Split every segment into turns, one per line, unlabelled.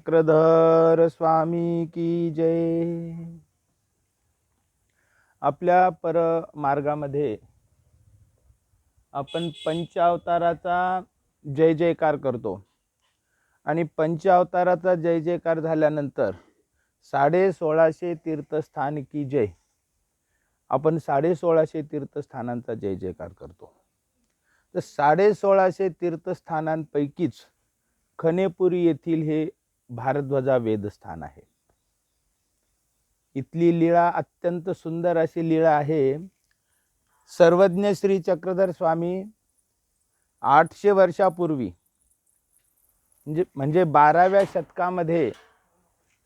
चक्रधर स्वामी की जय। आपल्या परमार्गामध्ये आपण पंचावताराचा जय जयकार करतो आणि पंचावताराचा जय जयकार झाल्यानंतर 1650 तीर्थस्थान की जय, आपण 1650 तीर्थस्थानांचा जय जयकार करतो। तर 1650 तीर्थस्थानांपैकीच खनेपुरी येथील हे भारद्वाजा वेदस्थान आहे। इथली लीळा अत्यंत सुंदर अशी लीळा आहे। सर्वज्ञ श्री चक्रधर स्वामी 800 वर्षापूर्वी म्हणजे 12व्या शतकामध्ये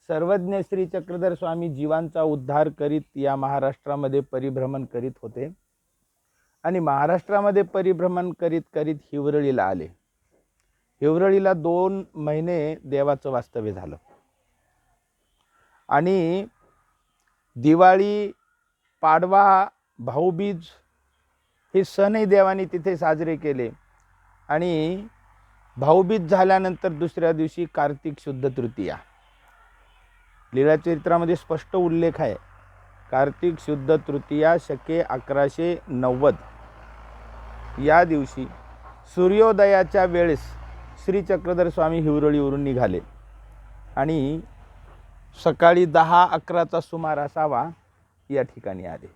सर्वज्ञ श्री चक्रधर स्वामी जीवांचा उद्धार करीत या महाराष्ट्रामध्ये परिभ्रमण करीत होते आणि महाराष्ट्रामध्ये परिभ्रमण करीत करीत हिवरळीला आले। हिवरळीला 2 महिने देवाचं वास्तव्य झालं आणि दिवाळी, पाडवा, भाऊबीज हे सणही देवानी तिथे साजरे केले आणि भाऊबीज झाल्यानंतर दुसऱ्या दिवशी कार्तिक शुद्ध तृतीया, लीळाचरित्रामध्ये स्पष्ट उल्लेख आहे। कार्तिक शुद्ध तृतीया शके 1190 या दिवशी सूर्योदयाच्या वेळेस श्री चक्रधर स्वामी हिवरळीवरून निघाले आणि सकाळी 10-11चा सुमार असावा या ठिकाणी आले।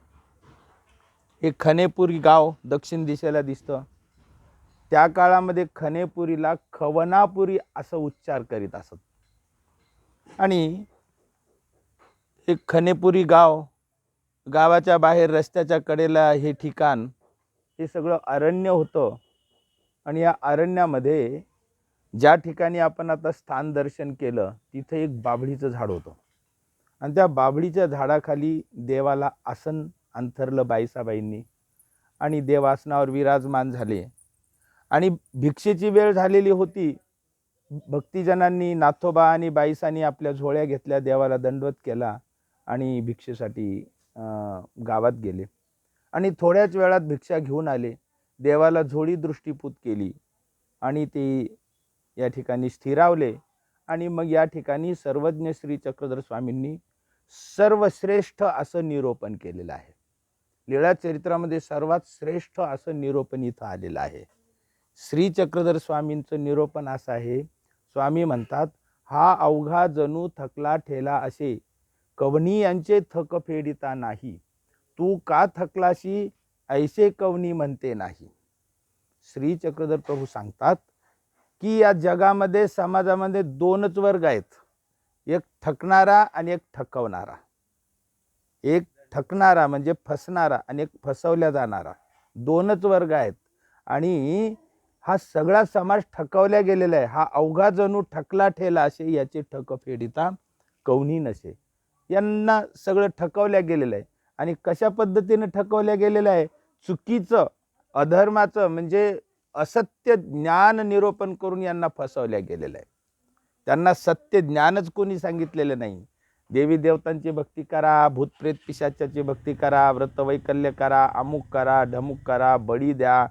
हे खनेपुरी गाव दक्षिण दिशेला दिसतं। त्या काळामध्ये खनेपुरीला खवनापुरी असं उच्चार करीत असत आणि एक खनेपुरी गावाच्या बाहेर रस्त्याच्या कडेला हे ठिकाण, हे सगळं अरण्य होतं आणि या अरण्यामध्ये ज्या ठिकाणी आपण आता स्थान दर्शन केलं तिथे एक बाभळीचं झाड होतं आणि त्या बाभळीच्या झाडाखाली देवाला आसन अंथरलं बाईसाबाईंनी आणि देव आसनावर विराजमान झाले आणि भिक्षेची वेळ झालेली होती। भक्तिजनांनी, नाथोबा आणि बाईसांनी आपल्या झोळ्या घेतल्या, देवाला दंडवत केला आणि भिक्षेसाठी गावात गेले आणि थोड्याच वेळात भिक्षा घेऊन आले। देवाला झोळी दृष्टीपूत केली आणि ते या ठिकाणी स्थिरावले आणि मग या ठिकाणी सर्वज्ञ श्री चक्रधर स्वामींनी सर्वश्रेष्ठ असं निरोपण केलेलं आहे। लीळा चरित्रामध्ये सर्वात श्रेष्ठ असं निरोपण इथं आलेलं आहे। श्री चक्रधर स्वामींचं निरोपण असं आहे, स्वामी म्हणतात, हा अवघा जणू थकला ठेला असे, कवनी यांचे थक फेडिता नाही, तू का थकलाशी ऐसे कवनी म्हणते नाही। श्री चक्रधर प्रभू सांगतात की या जगामध्ये, समाजामध्ये 2च वर्ग आहेत, एक थकणारा आणि एक थकवणारा। एक थकणारा म्हणजे फसणारा आणि एक फसवल्या जाणारा, 2च वर्ग आहेत आणि हा सगळा समाज ठकवल्या गेलेला आहे। हा अवघा जणू थकला ठेला असे, याचे ठक फेडिता कवनी नसे। यांना सगळं ठकवल्या गेलेलं आहे आणि कशा पद्धतीने ठकवल्या गेलेलं आहे, चुकीचं, अधर्माचं म्हणजे असत्य ज्ञान निरोपण करून यांना फसवल्या गेलेलं आहे। त्यांना सत्य ज्ञानच कोणी सांगितलेलं नाही। देवी देवतांची भक्ती करा, भूतप्रेत पिशाचाची भक्ती करा, व्रतवैकल्य करा, अमुक करा, ढमुक करा, बळी द्या,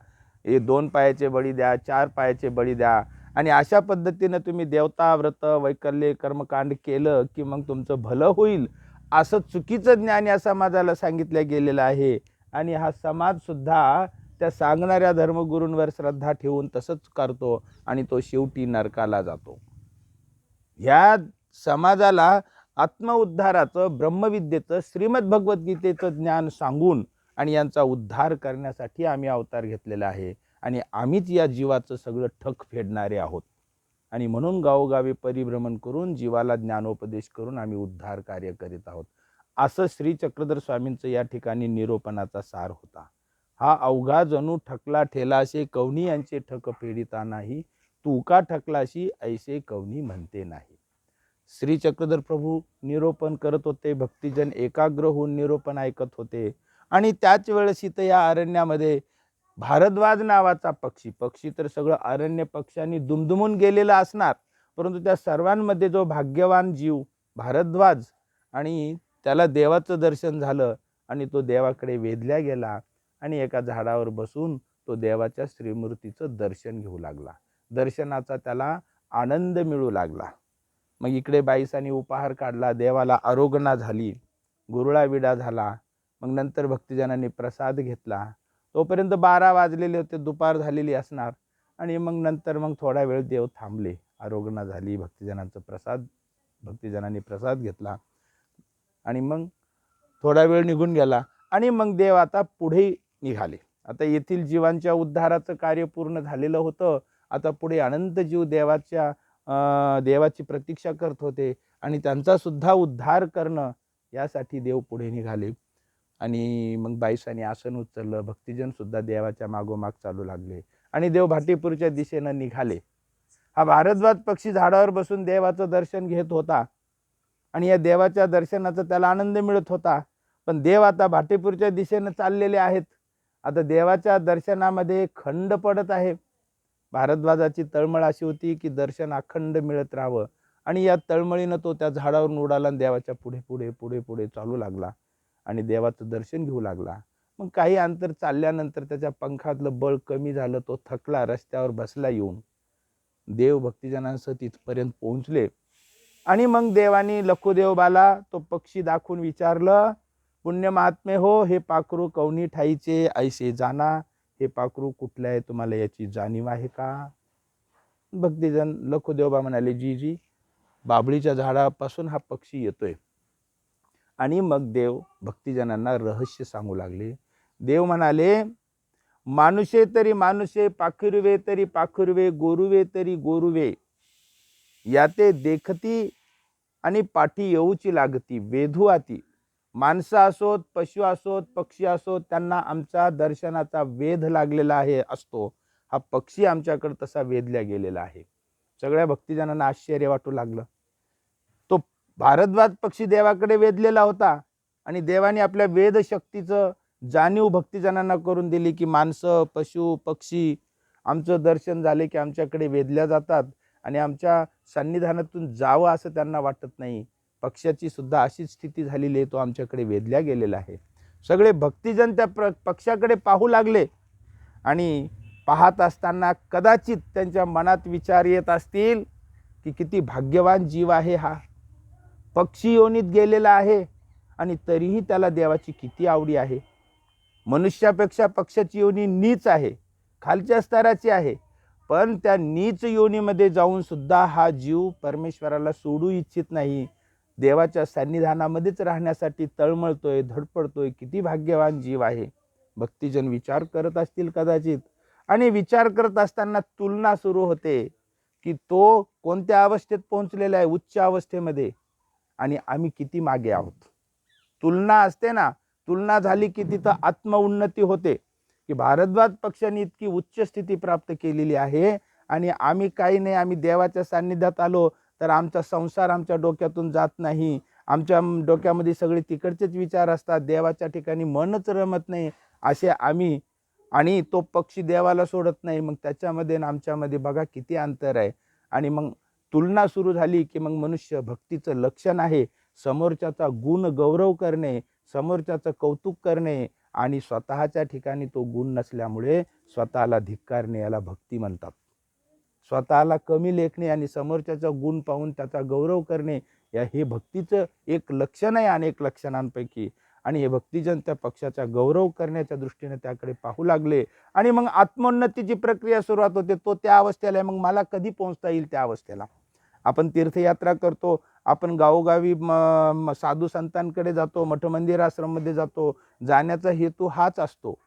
हे 2 पायाचे बळी द्या, 4 पायाचे बळी द्या आणि अशा पद्धतीने तुम्ही देवता, व्रत, वैकल्य, कर्मकांड केलं की मग तुमचं भलं होईल, असं चुकीचं ज्ञान या समाजाला सांगितलं गेलेलं आहे आणि हा समाज सुद्धा त्या सांगणाऱ्या धर्मगुरूंवर श्रद्धा ठेवून तसंच करतो आणि तो शेवटी नरकाला जातो। ह्या समाजाला आत्मउद्धाराचं, ब्रह्मविद्येचं, श्रीमद भगवद्गीतेचं ज्ञान सांगून आणि यांचा उद्धार करण्यासाठी आम्ही अवतार घेतलेला आहे आणि आम्हीच या जीवाचं सगळं ठक फेडणारे आहोत आणि म्हणून गावोगावी परिभ्रमण करून जीवाला ज्ञानोपदेश करून आम्ही उद्धार कार्य करीत आहोत। असं श्री चक्रधर स्वामींचं या ठिकाणी निरोपणाचा सार होता। हा अवघा जणू ठकला ठेलाशे, कवनी यांचे ठक फेडिता नाही, तू का ठकलाशी ऐसे कवनी म्हणते नाही। श्री चक्रधर प्रभू निरोपण करत होते, भक्तिजन एकाग्र होऊन निरोपण ऐकत होते आणि त्याच वेळेस इथं या अरण्यामध्ये भारद्वाज नावाचा पक्षी तर सगळं अरण्य पक्ष्यांनी दुमदुमून गेलेला असणार, परंतु त्या सर्वांमध्ये जो भाग्यवान जीव भारद्वाज, आणि त्याला देवाचं दर्शन झालं आणि तो देवाकडे वेधल्या गेला आणि एका झाडावर बसून तो देवाच्या श्रीमूर्तीचं दर्शन घेऊ लागला। दर्शनाचा त्याला आनंद मिळू लागला मग इकडे बाईसांनी उपहार काढला, देवाला आरोगणा झाली, गुरुळा विडा झाला. मग नंतर भक्तिजनांनी प्रसाद घेतला. तोपर्यंत 12 वाजलेले होते, दुपार झालेली असणार. आणि मग नंतर मग थोडा वेळ देव थांबले, आरोगणा झाली, भक्तिजनांनी प्रसाद घेतला आणि मग थोडा वेळ निघून गेला. आणि मग देव आता पुढे निघाले. आता येथील जीवांच्या उद्धाराचं कार्य पूर्ण झालेलं होतं. आता पुढे अनंत जीव देवाची प्रतीक्षा करत होते आणि त्यांचा सुद्धा उद्धार करणं यासाठी देव पुढे निघाले. आणि मग बाईसांनी आसन उचललं, भक्तिजन सुद्धा देवाच्या मागोमाग चालू लागले आणि देव भाटीपूरच्या दिशेनं निघाले. हा भारद्वाज पक्षी झाडावर बसून देवाचं दर्शन घेत होता आणि या देवाच्या दर्शनाचा त्याला आनंद मिळत होता. पण देव आता भाटीपूरच्या दिशेनं चाललेले आहेत. आता देवाच्या दर्शनामध्ये खंड पडत आहे. भारद्वाजाची तळमळ अशी होती की दर्शन अखंड मिळत राहावं आणि या तळमळीनं तो त्या झाडावरून उडाला आणि देवाच्या पुढे पुढे पुढे पुढे चालू लागला आणि देवाचं दर्शन घेऊ लागला. मग काही अंतर चालल्यानंतर त्याच्या पंखातलं बळ कमी झालं, तो थकला, रस्त्यावर बसला येऊन. देव भक्तिजनांसह तिथपर्यंत पोहोचले आणि मग देवानी लखुदेवबाला तो पक्षी दाखवून विचारलं, पुण्य महात्मे हो, हे पाखरू कवनी ठाईचे ऐसे जाना. हे पाखरू कुठलं आहे, तुम्हाला याची जाणीव आहे का? भक्तिजन लखुदेवबा म्हणाले, जी बाभळीच्या झाडापासून हा पक्षी येतोय. आणि मग देव भक्तिजनांना रहस्य सांगू लागले. देव म्हणाले, मानुषे तरी मानुषे, पाखरुवे तरी पाखरुवे, गोरुवे तरी गोरुवे, याते देखती आणि पाठी येऊची लागती, वेधू आती. माणसं असोत, पशु असोत, पक्षी असोत, त्यांना आमचा दर्शनाचा वेध लागलेला असतो. हा पक्षी आमच्याकडे तसा वेधल्या गेलेला आहे. सगळ्या भक्तिजनांना आश्चर्य वाटू लागलं. तो भारद्वाज पक्षी देवाकडे वेधलेला होता आणि देवाने आपल्या वेद शक्तीचं जाणीव भक्तिजनांना करून दिली की माणसं, पशु, पक्षी आमचं दर्शन झाले की आमच्याकडे वेधल्या जातात आणि आमच्या सन्निधानातून जावं असं त्यांना वाटत नाही. पक्षाची सुद्धा अशीच स्थिती झालेली आहे, तो आमच्याकडे वेधल्या गेलेला आहे. सगळे भक्तिजन त्या पक्षाकडे पाहू लागले आणि पाहत असताना कदाचित त्यांच्या मनात विचार येत असतील की किती भाग्यवान जीव आहे हा. पक्षी योनीत गेलेला आहे आणि तरीही त्याला देवाची किती आवडी आहे. मनुष्यापेक्षा पक्षाची योनी नीच आहे, खालच्या स्तराची आहे. पण त्या नीच योनीमध्ये जाऊन सुद्धा हा जीव परमेश्वराला सोडू इच्छित नाही, देवाच्या सन्निधानामध्येच राहण्यासाठी तळमळतोय, धडपडतोय. किती भाग्यवान जीव आहे. भक्तिजन विचार करत असतील कदाचित. आणि विचार करत असताना तुलना सुरू होते की तो कोणत्या अवस्थेत पोहोचलेला आहे, उच्च अवस्थेमध्ये, आणि आम्ही किती मागे आहोत. तुलना असते ना, तुलना झाली की तिथं आत्मउन्नती होते की भारद्वाज पक्षाने इतकी उच्च स्थिती प्राप्त केलेली आहे आणि आम्ही काही नाही, आम्ही देवाच्या सान्निध्यात आलो तर आमचा संसार आमच्या डोक्यातून जात नाही. आमच्या डोक्यामध्ये सगळे तिकडचेच विचार असतात, देवाच्या ठिकाणी मनच रमत नाही असे आम्ही. आणि तो पक्षी देवाला सोडत नाही. मग त्याच्यामध्ये आणि आमच्यामध्ये बघा किती अंतर आहे. आणि मग तुलना सुरू झाली की मग मनुष्य भक्तीचं लक्षण आहे समोरच्याचा गुण गौरव करणे, समोरच्याचं कौतुक करणे आणि स्वतःच्या ठिकाणी तो गुण नसल्यामुळे स्वतःला धिक्कारणे, याला भक्ती म्हणतात. स्वतःला कमी लेखणे आणि समोरच्याचा गुण पाहून त्याचा गौरव करणे, हे भक्तीचं एक लक्षण आहे अनेक लक्षणांपैकी. आणि हे भक्तिजन त्या पक्षाचा गौरव करण्याच्या दृष्टीने त्याकडे पाहू लागले. आणि मग आत्मोन्नतीची प्रक्रिया सुरुवात होते. तो त्या अवस्थेला आहे, मग मला कधी पोहोचता येईल त्या अवस्थेला. आपण तीर्थयात्रा करतो, आपण गावोगावी साधू संतांकडे जातो, मठ मंदिर आश्रममध्ये जातो. जाण्याचा हेतू हाच असतो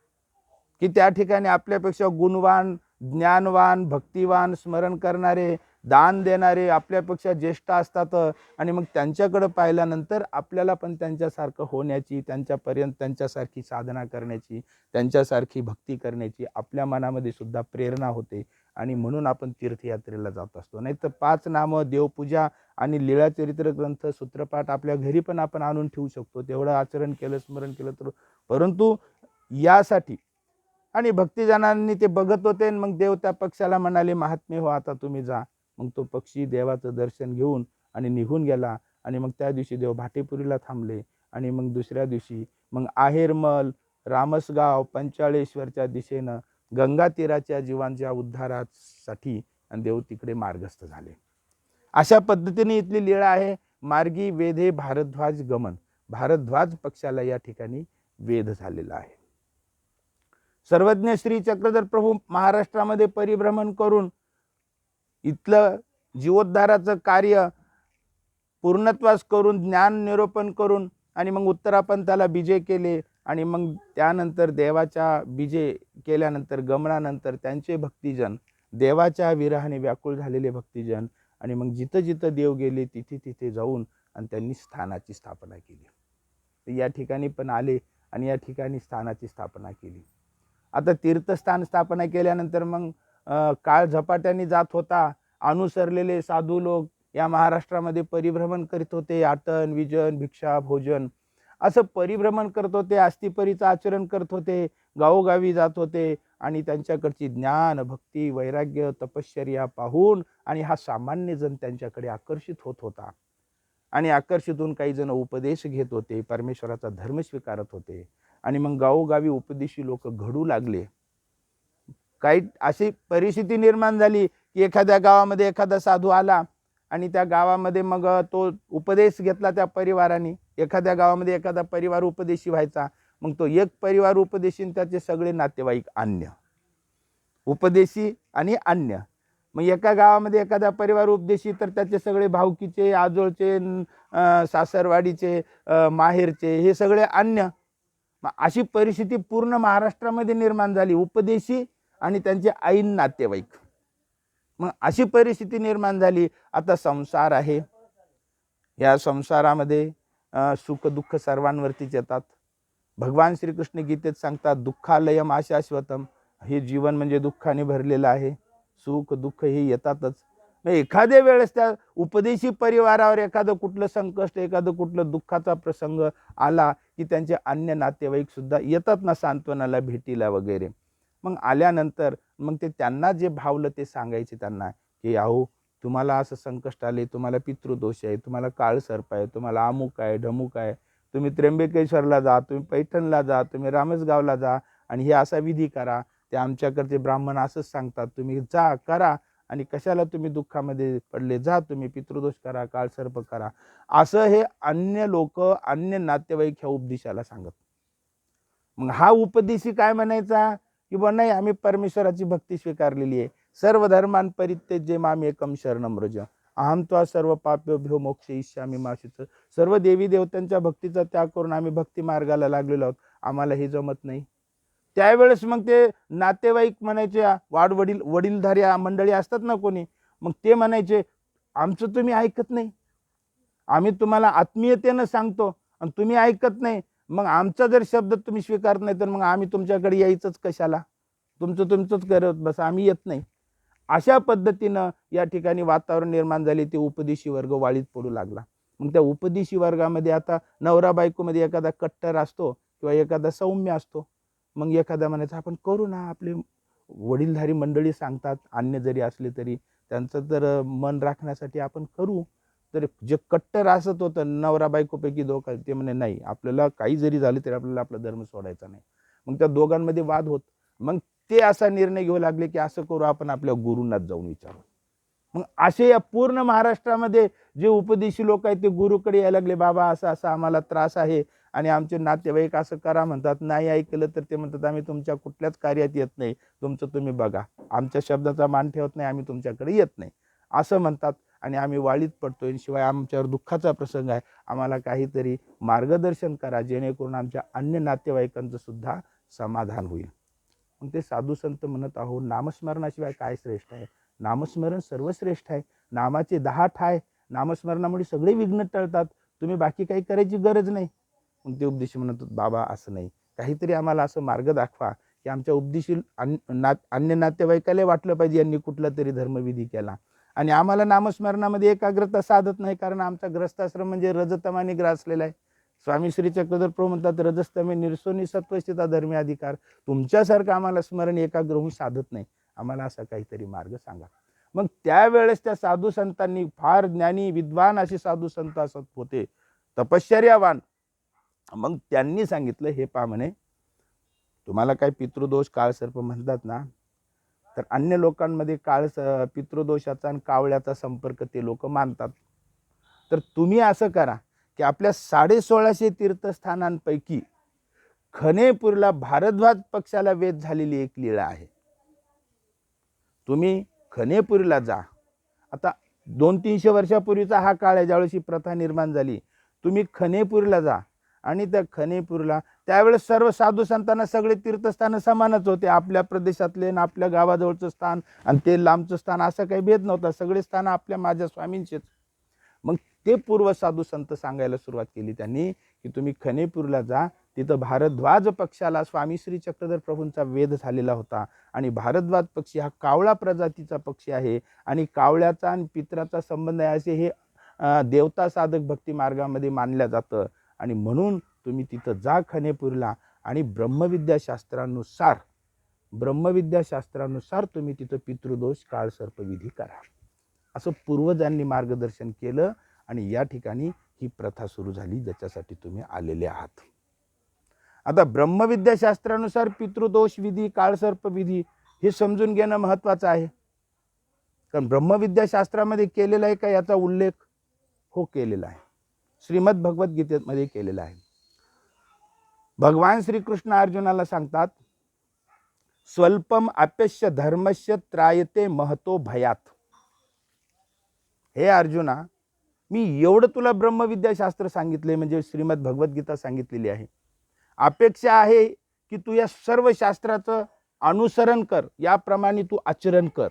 की त्या ठिकाणी आपल्यापेक्षा गुणवान, ज्ञानवान, भक्तिवान, स्मरण करणारे, दान देणारे आपल्यापेक्षा ज्येष्ठ असतात. आणि मग त्यांच्याकडे पाहिल्यानंतर आपल्याला पण त्यांच्यासारखं होण्याची, त्यांच्यापर्यंत त्यांच्यासारखी साधना करण्याची, त्यांच्यासारखी भक्ती करण्याची आपल्या मनामध्ये सुद्धा प्रेरणा होते. आणि म्हणून आपण तीर्थयात्रेला जात असतो. नाही तर 5 नामं, देवपूजा आणि लीळाचरित्र ग्रंथ, सूत्रपाठ आपल्या घरी पण आपण आणून ठेवू शकतो. तेवढं आचरण केलं, स्मरण केलं तर. परंतु यासाठी आणि भक्तिजनांनी ते बघत होते. मग देव त्या पक्षाला म्हणाले, महात्मे हो, आता तुम्ही जा. मग तो पक्षी देवाचं दर्शन घेऊन आणि निघून गेला. आणि मग त्या दिवशी देव भाटीपुरीला थांबले. आणि मग दुसऱ्या दिवशी मग आहेरमल, रामसगाव, पंचाळेश्वरच्या दिशेनं गंगा तीराच्या जीवांच्या उद्धारासाठी आणि देव तिकडे मार्गस्थ झाले. अशा पद्धतीने इथली लीळा आहे. मार्गी वेधे भारद्वाज गमन, भारद्वाज पक्षाला या ठिकाणी वेध झालेला आहे. सर्वज्ञ श्री चक्रधर प्रभू महाराष्ट्रामध्ये परिभ्रमण करून इथलं जीवोद्धाराचं कार्य पूर्णत्वास करून ज्ञान निरूपण करून आणि मग उत्तरापंथाला बीजे केले. आणि मग त्यानंतर देवाच्या बीजे केल्यानंतर गमनानंतर त्यांचे भक्तिजन, देवाच्या विरहाने व्याकुळ झालेले भक्तिजन, आणि मग जिथं जिथं देव गेले तिथे तिथे जाऊन आणि त्यांनी स्थानाची स्थापना केली. या ठिकाणी पण आले आणि या ठिकाणी स्थानाची स्थापना केली. आता तीर्थस्थान स्थापना केल्यानंतर मग काळ झपाट्याने जात होता. अनुसरलेले साधू लोक या महाराष्ट्रामध्ये परिभ्रमण करीत होते. आटन विजन भिक्षा भोजन असं परिभ्रमण करत होते. आस्तिपरीचं आचरण करत होते. गावोगावी जात होते आणि त्यांच्याकडची ज्ञान भक्ती वैराग्य तपश्चर्या पाहून आणि हा सामान्य जण त्यांच्याकडे आकर्षित होत होता. आणि आकर्षित होऊन काही जण उपदेश घेत होते, परमेश्वराचा धर्म स्वीकारत होते. आणि मग गावोगावी उपदेशी लोक घडू लागले. काही अशी परिस्थिती निर्माण झाली की एखाद्या गावामध्ये एखादा साधू आला आणि त्या गावामध्ये मग तो उपदेश घेतला त्या परिवाराने. एखाद्या गावामध्ये एखादा परिवार उपदेशी व्हायचा, मग तो एक परिवार उपदेशी त्याचे सगळे नातेवाईक अन्य, उपदेशी आणि अन्य. मग एका गावामध्ये एखादा परिवार उपदेशी तर त्याचे सगळे भावकीचे आजोळचे सासरवाडीचे माहेरचे हे सगळे अन्य. मग अशी परिस्थिती पूर्ण महाराष्ट्रामध्ये निर्माण झाली. उपदेशी आणि त्यांचे ऐन नातेवाईक. मग अशी परिस्थिती निर्माण झाली. आता संसार आहे, या संसारामध्ये सुख दुःख सर्वांवरतीच येतात. भगवान श्रीकृष्ण गीतेत सांगतात दुःखालयम आशाश्वतम, हे जीवन म्हणजे दुःखाने भरलेलं आहे. सुख दुःख हे येतातच. एखाद्या वेळेस त्या उपदेशी परिवारावर एखादं कुठलं संकट एखादं कुठलं दुःखाचा प्रसंग आला की त्यांचे अन्य नातेवाईक सुद्धा येतात ना सांत्वनाला भेटीला वगैरे. मग आल्यानंतर मग ते त्यांना जे भावलं ते सांगायचे त्यांना की अहो तुम्हाला असं संकट आले, तुम्हाला पितृदोष आहे, तुम्हाला काळ सर्प आहे, तुम्हाला अमुक आहे ढमुक आहे, तुम्ही त्र्यंबकेश्वरला जा, तुम्ही पैठणला जा, तुम्ही रामसगावला जा आणि हे असा विधी करा. ते आमच्याकडचे ब्राह्मण असंच सांगतात, तुम्ही जा करा आणि कशाला तुम्ही दुःखामध्ये पडले, जा तुम्ही पितृदोष करा, काळसर्प करा. असं हे अन्य लोक अन्य नातेवाईक ह्या उपदेशाला सांगत. मग हा उपदेशी काय म्हणायचा की बा नाही, आम्ही परमेश्वराची भक्ती स्वीकारलेली आहे. सर्व धर्मान परित्यज्य माम एकम शरणम व्रज, अहम त्वा सर्व पापेभ्यो मोक्षयिष्यामि मा शुच. सर्व देवी देवतांच्या भक्तीचा त्याग करून आम्ही भक्ती मार्गाला लागलेलो आहोत, आम्हाला हे जमत नाही. त्यावेळेस मग ते नातेवाईक म्हणायचे, वडीलधारी मंडळी असतात ना कोणी, मग ते म्हणायचे आमचं तुम्ही ऐकत नाही, आम्ही तुम्हाला आत्मीयतेनं सांगतो आणि तुम्ही ऐकत नाही. मग आमचा जर शब्द तुम्ही स्वीकारत नाही तर मग आम्ही तुमच्याकडे यायचंच कशाला, तुमचंच करत बस, आम्ही येत नाही. अशा पद्धतीनं या ठिकाणी वातावरण निर्माण झाले. ते उपदेशी वर्ग वाळीत पडू लागला. मग त्या उपदेशी वर्गामध्ये आता नवरा बायकोमध्ये एखादा कट्टर असतो किंवा एखादा सौम्य असतो. मग एखादा म्हणायचं आपण करू ना, आपले वडीलधारी मंडळी सांगतात, अन्य जरी असले तरी त्यांचं तर मन राखण्यासाठी आपण करू. तर जे कट्टर असत होतं नवरा बायकोपैकी दोघं, ते म्हणे नाही, आपल्याला काही जरी झाले तरी आपल्याला आपला धर्म सोडायचा नाही. मग त्या दोघांमध्ये वाद होत. मग ते असा निर्णय घेऊ लागले की असं करू, आपण आपल्या गुरूंनाच जाऊन विचारू. मग असे या पूर्ण महाराष्ट्रामध्ये जे उपदेशी लोक आहेत ते गुरुकडे यायला लागले, बाबा असं असं आम्हाला त्रास आहे आणि आमचे नातेवाईक असं करा म्हणतात, नाही ऐकलं तर ते म्हणतात आम्ही तुमच्या कुठल्याच कार्यात येत नाही, तुमचं तुम्ही बघा, आमच्या शब्दाचा मान ठेवत नाही, आम्ही तुमच्याकडे येत नाही असं म्हणतात. आणि आम्ही वाळीत पडतोय, शिवाय आमच्यावर दुःखाचा प्रसंग आहे, आम्हाला काहीतरी मार्गदर्शन करा जेणेकरून आमच्या अन्य नातेवाईकांचं सुद्धा समाधान होईल. मग ते साधू संत म्हणत आहो नामस्मरणाशिवाय काय श्रेष्ठ आहे, नामस्मरण सर्वश्रेष्ठ आहे, नामाचे 10 ठाय, नामस्मरणामुळे सगळे विघ्न टळतात, तुम्ही बाकी काही करायची गरज नाही. मग ते उपदेशी म्हणत बाबा असं नाही, काहीतरी आम्हाला असं मार्ग दाखवा की आमच्या उपदेशी अन्य नातेवाईकाला वाटलं पाहिजे यांनी कुठला तरी धर्मविधी केला आणि आम्हाला नामस्मरणामध्ये एकाग्रता साधत नाही, कारण आमचा ग्रस्ताश्रम म्हणजे रजतमाने ग्रासलेला आहे. स्वामी श्री चक्रधर प्रभू म्हणतात रजस्तमे निर्सोनी सत्वस्थिता धर्मी अधिकार, तुमच्यासारखं आम्हाला स्मरण एकाग्र होऊन साधत नाही, आम्हाला असा काहीतरी मार्ग सांगा. मग त्यावेळेस त्या साधू संतांनी, फार ज्ञानी विद्वान असे साधू संत असत होते, तपश्चर्यावान, मग त्यांनी सांगितलं हे पहा म्हणे, तुम्हाला काय पितृदोष काळसर्प म्हणतात ना, तर अन्य लोकांमध्ये पितृदोषाचा आणि कावळ्याचा संपर्क ते लोक मानतात. तर तुम्ही असं करा की आपल्या 1650 तीर्थस्थानांपैकी खनेपूरला भारद्वाज पक्षाला वेध झालेली एक लीळा आहे. तुम्ही खनेपूरला जा. आता 200-300 वर्षापूर्वीचा हा काळ आहे ज्यावेळेस ही प्रथा निर्माण झाली. तुम्ही खनेपूरला जा आणि त्या खनेपूरला त्यावेळेस सर्व साधू संतांना सगळे तीर्थस्थान समानच होते. आपल्या प्रदेशातले आणि आपल्या गावाजवळचं स्थान आणि ते लांबचं स्थान असं काही भेद नव्हता. सगळे स्थान आपल्या माझ्या स्वामींचेच. मग ते पूर्व साधू संत सांगायला सुरुवात केली त्यांनी की तुम्ही खनेपूरला जा. तिथं भारद्वाज पक्षाला स्वामी श्री चक्रधर प्रभूंचा वेध झालेला होता आणि भारद्वाज पक्षी हा कावळा प्रजातीचा पक्षी आहे आणि कावळ्याचा आणि पित्राचा संबंध आहे असे हे देवता साधक भक्ती मार्गामध्ये मानलं जातं. आणि म्हणून तुम्ही तिथं जा खनेपूरला आणि ब्रह्मविद्याशास्त्रानुसार तुम्ही तिथं पितृदोष काळसर्पविधी करा, असं पूर्वजांनी मार्गदर्शन केलं. आणि या ठिकाणी ही प्रथा सुरू झाली ज्याच्यासाठी तुम्ही आलेले आहात. आता ब्रह्मविद्याशास्त्रानुसार पितृदोष विधी काळसर्पविधी हे समजून घेणं महत्त्वाचं आहे. कारण ब्रह्मविद्याशास्त्रामध्ये केलेला आहे का याचा उल्लेख हो केलेला आहे. श्रीमद भगवद्गीतेमध्ये केलेला आहे. भगवान श्रीकृष्ण अर्जुनाला सांगतात स्वल्पम आप्यस्य धर्मस्य त्रायते महतो भयात. हे अर्जुना, मी एवढं तुला ब्रह्मविद्याशास्त्र सांगितले म्हणजे श्रीमद भगवद्गीता सांगितलेली आहे. अपेक्षा आहे की तू या सर्व शास्त्राचं अनुसरण कर, याप्रमाणे तू आचरण कर.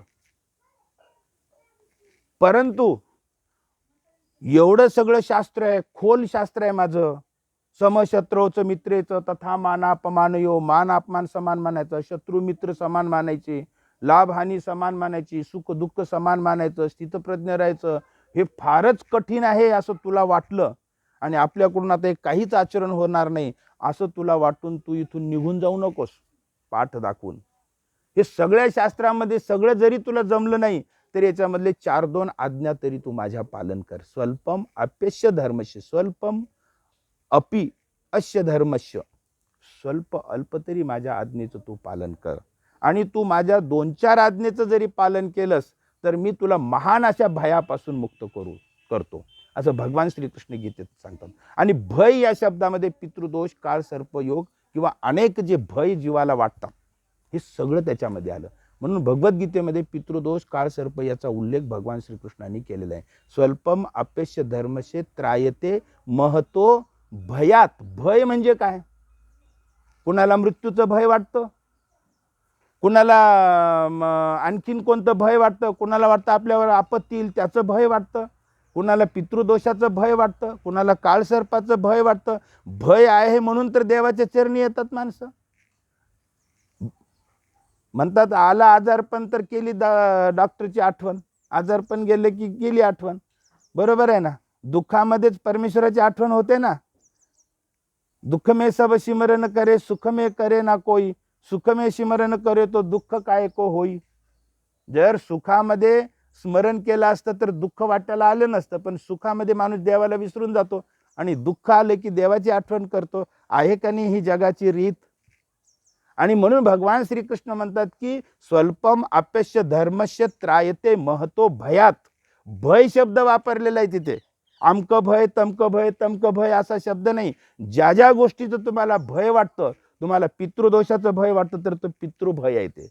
परंतु एवढं सगळं शास्त्र आहे, खोल शास्त्र आहे माझं. समशत्रूचं मित्रेचं तथा मानापमानयो, मान अपमान समान मानायचं, शत्रू मित्र समान मानायचे, लाभ हानी समान मानायची, सुख दुःख समान मानायचं, स्थितप्रज्ञ राहायचं. हे फारच कठीण आहे असं तुला वाटलं आणि आपल्याकडून आता काहीच आचरण होणार नाही असं तुला वाटून तू इथून निघून जाऊ नकोस पाठ दाखवून. हे सगळ्या शास्त्रामध्ये सगळं जरी तुला जमलं नाही तरी याच्यामधले 4-2 आज्ञा तरी तू माझ्या पालन कर. स्वल्पम अप्यस्य धर्मस्य, स्वल्पम अपि अस्य धर्मस्य, स्वल्प अल्प तरी माझ्या आज्ञेचं तू पालन कर. आणि तू माझ्या 2-4 आज्ञेचं जरी पालन केलंस तर मी तुला महान अशा भयापासून मुक्त करतो असं भगवान श्रीकृष्ण गीतेत सांगतात. आणि भय या शब्दामध्ये पितृदोष काळ सर्पयोग किंवा अनेक जे भय जीवाला वाटतात हे सगळं त्याच्यामध्ये आलं. म्हणून भगवद्गीतेमध्ये पितृदोष काळ सर्प याचा उल्लेख भगवान श्रीकृष्णांनी केलेला आहे. स्वल्पम अप्यस्य धर्मस्य त्रायते महतो भयात. भय म्हणजे काय? कुणाला मृत्यूचं भय वाटतं, कुणाला आणखीन कोणतं भय वाटतं, कुणाला वाटतं आपल्यावर आपत्ती येईल त्याचं भय वाटतं, कुणाला पितृदोषाचं भय वाटतं, कुणाला काळसर्पाचं भय वाटतं. भय आहे म्हणून तर देवाच्या चरणी येतात माणसं. म्हणतात आला आजारपण तर केली डॉक्टरची आठवण, आजारपण गेले की गेली आठवण. बरोबर आहे ना? दुःखामध्येच परमेश्वराची आठवण होते ना. दुःख में सब सिमरन करे, सुख में करे ना कोई, सुख में सिमरन करे तो दुःख काय को होई. जर सुखामध्ये स्मरण केलं असतं तर दुःख वाटायला आलं नसतं. पण सुखामध्ये माणूस देवाला विसरून जातो आणि दुःख आलं की देवाची आठवण करतो. आहे का नाही ही जगाची रीत? आणि म्हणून भगवान श्रीकृष्ण म्हणतात की स्वल्पम अप्यस्य धर्मस्य त्रायते महतो भयात. भय शब्द वापरलेला आहे तिथे. आमक भय तमक भय तमक भय असा शब्द नाही. ज्या ज्या गोष्टीचं तुम्हाला भय वाटतं, तुम्हाला पितृदोषाचं भय वाटतं तर तो पितृभय आहे. ते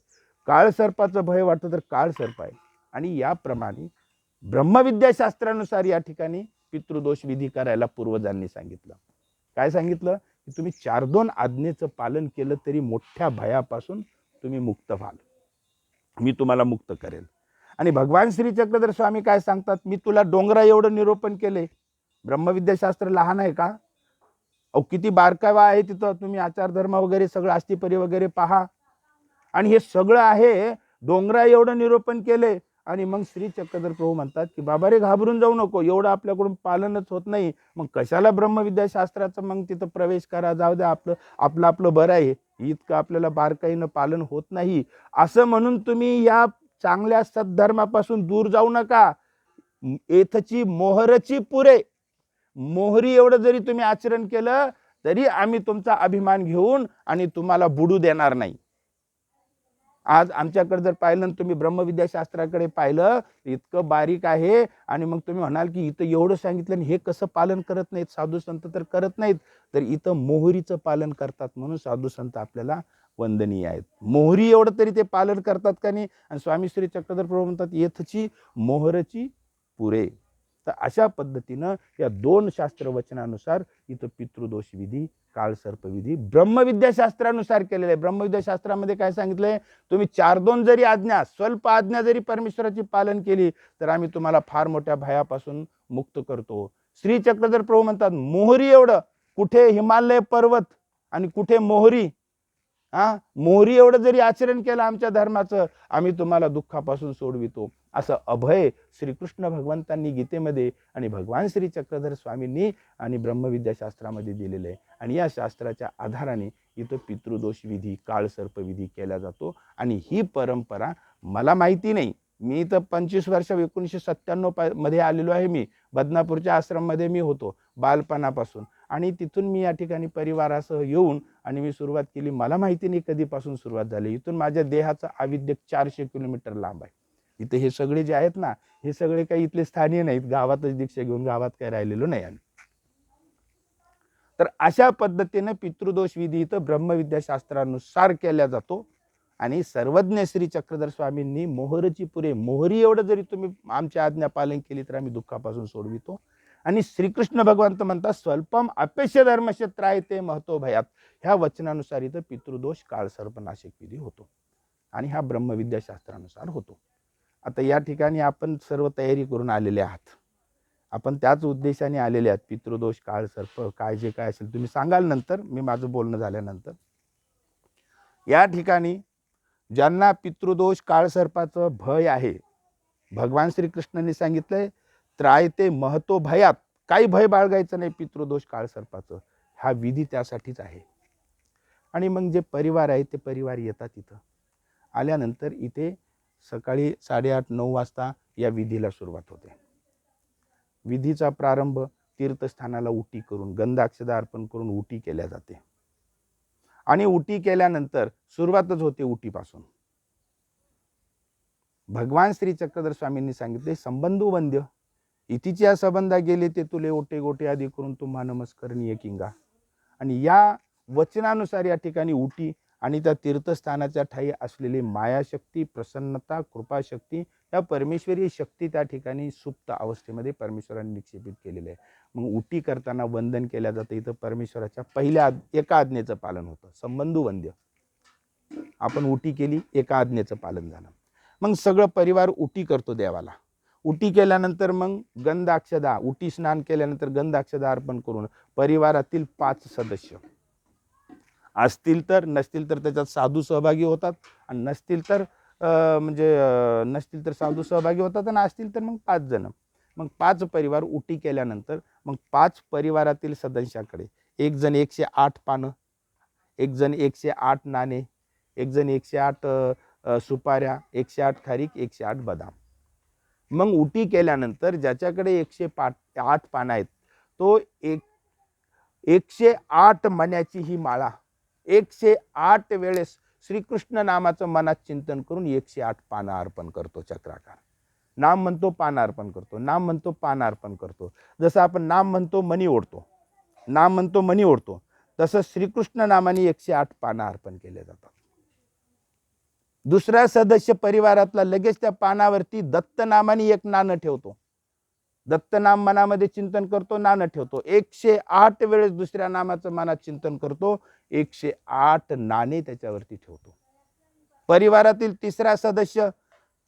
काळसर्पाचं भय वाटतं तर काळसर्प आहे. आणि याप्रमाणे ब्रह्मविद्याशास्त्रानुसार या ठिकाणी पितृदोष विधी करायला पूर्वजांनी सांगितलं. काय सांगितलं की तुम्ही 4-2 आज्ञेचं पालन केलं तरी मोठ्या भयापासून तुम्ही मुक्त व्हाल, मी तुम्हाला मुक्त करेल. आणि भगवान श्री चक्रधर स्वामी काय सांगतात, मी तुला डोंगरा एवढं निरूपण केले. ब्रह्मविद्याशास्त्र लहान आहे का? अहो किती बारकावा आहे तिथं. तुम्ही आचारधर्म वगैरे सगळं अस्थिपरी वगैरे पहा. आणि हे सगळं आहे डोंगरा एवढं निरूपण केले. आणि मग श्री चक्रधर प्रभू म्हणतात की बाबा रे घाबरून जाऊ नको, एवढं आपल्याकडून पालनच होत नाही, मग कशाला ब्रह्मविद्याशास्त्राचं मग तिथं प्रवेश करा, जाऊ द्या, आपलं बरं आहे, इतकं आपल्याला बारकाईनं पालन होत नाही असं म्हणून तुम्ही या चांगल्या सद्धर्मापासून दूर जाऊ नका. एथची मोहरची पुरे, मोहरी एवढं जरी तुम्ही आचरण केलं तरी आम्ही तुमचा अभिमान घेऊन आणि तुम्हाला बुडू देणार नाही. आज आमच्याकडे जर पाहिलं तुम्ही ब्रह्मविद्याशास्त्राकडे पाहिलं इतकं बारीक आहे, आणि मग तुम्ही म्हणाल की इथं एवढं सांगितलं आणि हे कसं पालन करत नाहीत, साधू संत तर करत नाहीत. तर इथं मोहरीचं पालन करतात म्हणून साधू संत आपल्याला वंदनीय आहेत. मोहरी एवढं तरी ते पालन करतात का नाही. आणि स्वामी श्री चक्रधर प्रभू म्हणतात येथची मोहरची पुरे. तर अशा पद्धतीनं या दोन शास्त्रवचनानुसार इथं पितृदोष विधी, काळसर्पविधी ब्रह्मविद्याशास्त्रानुसार केलेलं आहे. ब्रह्मविद्याशास्त्रामध्ये काय सांगितलंय, तुम्ही 4-2 जरी आज्ञा, स्वल्प आज्ञा जरी परमेश्वराची पालन केली तर आम्ही तुम्हाला फार मोठ्या भयापासून मुक्त करतो. श्री चक्रधर प्रभू म्हणतात मोहरी एवढं, कुठे हिमालय पर्वत आणि कुठे मोहरी. मोहरी एवढं जरी आचरण केलं आमच्या धर्माचं, आम्ही तुम्हाला दुःखापासून सोडवितो. असं अभय श्रीकृष्ण भगवंतांनी गीतेमध्ये आणि भगवान श्री चक्रधर स्वामींनी आणि ब्रह्मविद्याशास्त्रामध्ये दिलेलं आहे. आणि या शास्त्राच्या आधाराने इथं पितृदोष विधी, काळसर्पविधी केला जातो. आणि ही परंपरा मला माहिती नाही, मी इथं 25 वर्ष 1997 मध्ये आलेलो आहे. मी बदनापूरच्या आश्रममध्ये मी होतो बालपणापासून, आणि तिथून मी या ठिकाणी परिवारासह येऊन आणि मी सुरुवात केली. मला माहिती नाही कधीपासून सुरुवात झाली. इथून माझ्या देहाचा आविद्य 400 किलोमीटर लांब आहे. इथे हे सगळे जे आहेत ना, हे सगळे काही इथले स्थानीय नाहीत, गावातच दीक्षा घेऊन गावात काही राहिलेलो नाही आम्ही. तर अशा पद्धतीने पितृदोष विधी इथं ब्रह्मविद्याशास्त्रानुसार केला जातो. आणि सर्वज्ञ श्री चक्रधर स्वामींनी मोहरची पुरे, मोहरी एवढं जरी तुम्ही आमच्या आज्ञा पालन केली तर आम्ही दुःखापासून सोडवितो. आणि श्रीकृष्ण भगवंत म्हणतात स्वल्पम अपेक्ष धर्मक्षेत्र आहे ते महतो भयात. ह्या वचनानुसार इथं पितृदोष काळसर्पनाशक विधी होतो आणि हा ब्रह्मविद्याशास्त्रानुसार होतो. आता या ठिकाणी आपण सर्व तयारी करून आलेले आहात, आपण त्याच उद्देशाने आलेले आहात. पितृदोष, काळसर्प काय जे काय असेल तुम्ही सांगाल नंतर, मी माझं बोलणं झाल्यानंतर. या ठिकाणी ज्यांना पितृदोष काळसर्पाचं भय आहे, भगवान श्रीकृष्णांनी सांगितलंय त्रायते महतो भयात, काही भय बाळगायचं नाही पितृदोष काळसर्पाचं. हा विधी त्यासाठीच आहे. आणि मग जे परिवार आहे ते परिवार येतात. इथं आल्यानंतर इथे सकाळी 8:30-9 वाजता या विधीला सुरुवात होते. विधीचा प्रारंभ तीर्थस्थानाला उटी करून, गंधाक्षदा अर्पण करून उटी केल्या जाते. आणि उटी केल्यानंतर सुरुवातच होते उटीपासून. भगवान श्री चक्रधर स्वामींनी सांगितले संबंधू वंद्य इतिच्या संबंधा गेले ते तुले ओटे गोटे आदी करून तुम्हा नमस्करणीय किंगा. आणि या वचनानुसार या ठिकाणी उटी आणि त्या तीर्थस्थानाच्या ठाई असलेली मायाशक्ती, प्रसन्नता, कृपाशक्ती, या परमेश्वरी शक्ती त्या ठिकाणी सुप्त अवस्थेमध्ये परमेश्वराने निक्षेपित केलेले आहे. मग उटी करताना वंदन केल्या जातं. इथं परमेश्वराच्या पहिल्या एका आज्ञेचं पालन होतं, संबंधू वंद्य. आपण उटी केली, एका आज्ञेचं पालन झालं. मग सगळं परिवार उटी करतो देवाला. उटी केल्यानंतर मग गंधाक्षदा, उटी स्नान केल्यानंतर गंधाक्षदा अर्पण करून परिवारातील 5 सदस्य असतील तर, नसतील तर त्याच्यात साधू सहभागी होतात, आणि नसतील तर नसतील तर साधू सहभागी होतात, आणि असतील तर मग 5 जण. मग 5 परिवार उटी केल्यानंतर मग 5 परिवारातील सदस्याकडे एक जण 108 पानं, एक जण 108 नाणे, एक जण 108 सुपाऱ्या, 108 खारीक, 108 बदाम. मग उटी केल्यानंतर ज्याच्याकडे 108 पानं आहेत तो 108 मण्याची ही माळा 108 वेळेस श्रीकृष्ण नामाचं मनात चिंतन करून 108 पानं अर्पण करतो. चक्राकार नाम म्हणतो, पानं अर्पण करतो, नाम म्हणतो, पानं अर्पण करतो. जसं आपण नाम म्हणतो मणी ओढतो, नाम म्हणतो मणी ओढतो, तसं श्रीकृष्ण नामाने 108 पानं अर्पण केले जातात. दुसरा सदस्य परिवारातला लगेच त्या पानावरती दत्त नामाने एक नाणं ठेवतो. दत्त नाम मनामध्ये चिंतन करतो, नाणं ठेवतो. 108 वेळेस दुसऱ्या नामाचं मनात चिंतन करतो, 108 नाणे त्याच्यावरती ठेवतो. परिवारातील तिसरा सदस्य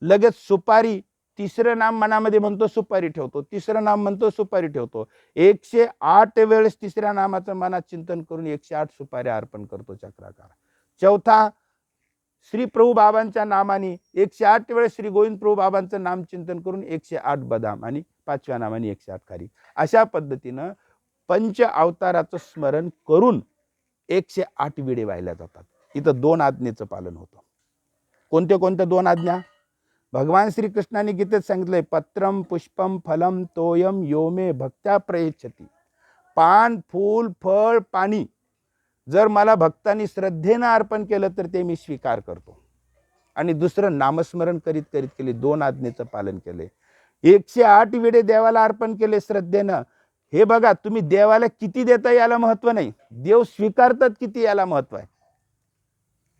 लगेच सुपारी, तिसरं नाम मनामध्ये म्हणतो, सुपारी ठेवतो, तिसरं नाम म्हणतो, सुपारी ठेवतो. 108 वेळेस तिसऱ्या नामाचं मनात चिंतन करून 108 सुपाऱ्या अर्पण करतो चक्राकार. चौथा श्री प्रभू बाबांच्या नामाने 108 वेळेस श्री गोविंद प्रभू बाबांचं नाम चिंतन करून 108 बदाम, आणि 5व्या नामाने 108 खारी. अशा पद्धतीनं पंच अवताराचं स्मरण करून 108 विडे वाहिल्या जातात. इथं 2 आज्ञेचं पालन होतं. कोणत्या कोणत्या 2 आज्ञा? भगवान श्रीकृष्णाने गीतेत सांगितलंय पत्रम पुष्पम फलम तोयम योमे भक्त्या प्रयच्छती. पान, फूल, फळ, पाणी जर मला भक्तांनी श्रद्धेनं अर्पण केलं तर ते मी स्वीकार करतो. आणि दुसरं नामस्मरण करीत करीत केले, 2 आज्ञेचं पालन केले, 108 विडे देवाला अर्पण केले श्रद्धेनं. हे बघा, तुम्ही देवाला किती देता याला महत्व नाही, देव स्वीकारतात किती याला महत्व आहे.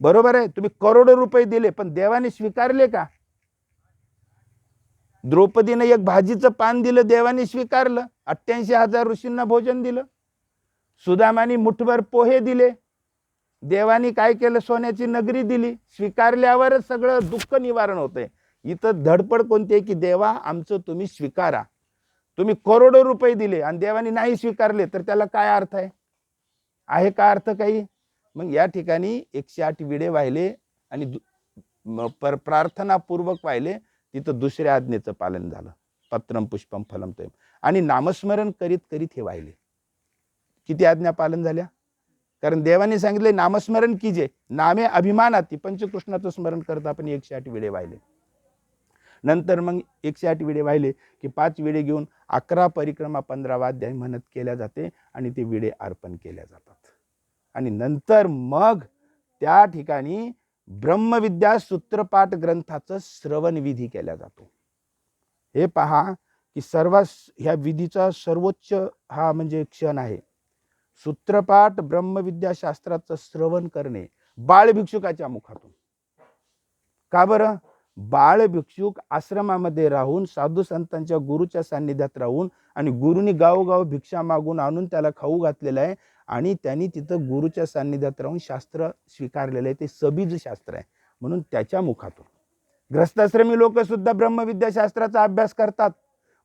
बरोबर आहे, तुम्ही करोडो रुपये दिले पण देवाने स्वीकारले का? द्रौपदीनं एक भाजीचं पान दिलं, देवाने स्वीकारलं. 88,000 ऋषींना भोजन दिलं. सुदामानी मुठभर पोहे दिले, देवानी काय केलं? सोन्याची नगरी दिली. स्वीकारल्यावरच सगळं दुःख निवारण होतंय. इथं धडपड कोणती आहे की देवा आमचं तुम्ही स्वीकारा. तुम्ही करोडो रुपये दिले आणि देवानी नाही स्वीकारले तर त्याला काय अर्थ आहे का अर्थ काही? मग या ठिकाणी 108 विडे वाहिले आणि प्रार्थनापूर्वक वाहिले. तिथं दुसऱ्या आज्ञेचं पालन झालं, पत्रम पुष्पम फलम तोयम. आणि नामस्मरण करीत करीत हे वाहिले. किती आज्ञा पालन झाल्या? कारण देवाने सांगितले नामस्मरण कीजे, नामे अभिमानाती. पंचकृष्णाचं स्मरण करत आपण 108 विडे वाहिले. नंतर मग 108 विडे वाहिले की 5 विडे घेऊन 11 परिक्रमा 15 वाद्य म्हणत केल्या जाते आणि ते विडे अर्पण केल्या जातात. आणि नंतर मग त्या ठिकाणी ब्रह्मविद्या सूत्रपाठ ग्रंथाचं श्रवण विधी केला जातो. हे पहा की सर्व ह्या विधीचा सर्वोच्च हा म्हणजे क्षण आहे. सूत्रपाठ ब्रह्मविद्या शास्त्राचं श्रवण करणे बाळ भिक्षुकाच्या मुखातून. का बरं? बाळ भिक्षुक आश्रमामध्ये राहून साधू संतांच्या गुरुच्या सान्निध्यात राहून आणि गुरुनी गावोगाव भिक्षा मागून आणून त्याला खाऊ घातलेलं आहे आणि त्यांनी तिथं गुरुच्या सान्निध्यात राहून शास्त्र स्वीकारलेलं आहे. ते सबीज शास्त्र आहे म्हणून त्याच्या मुखातून. ग्रस्ताश्रमी लोक सुद्धा ब्रह्मविद्या शास्त्राचा अभ्यास करतात,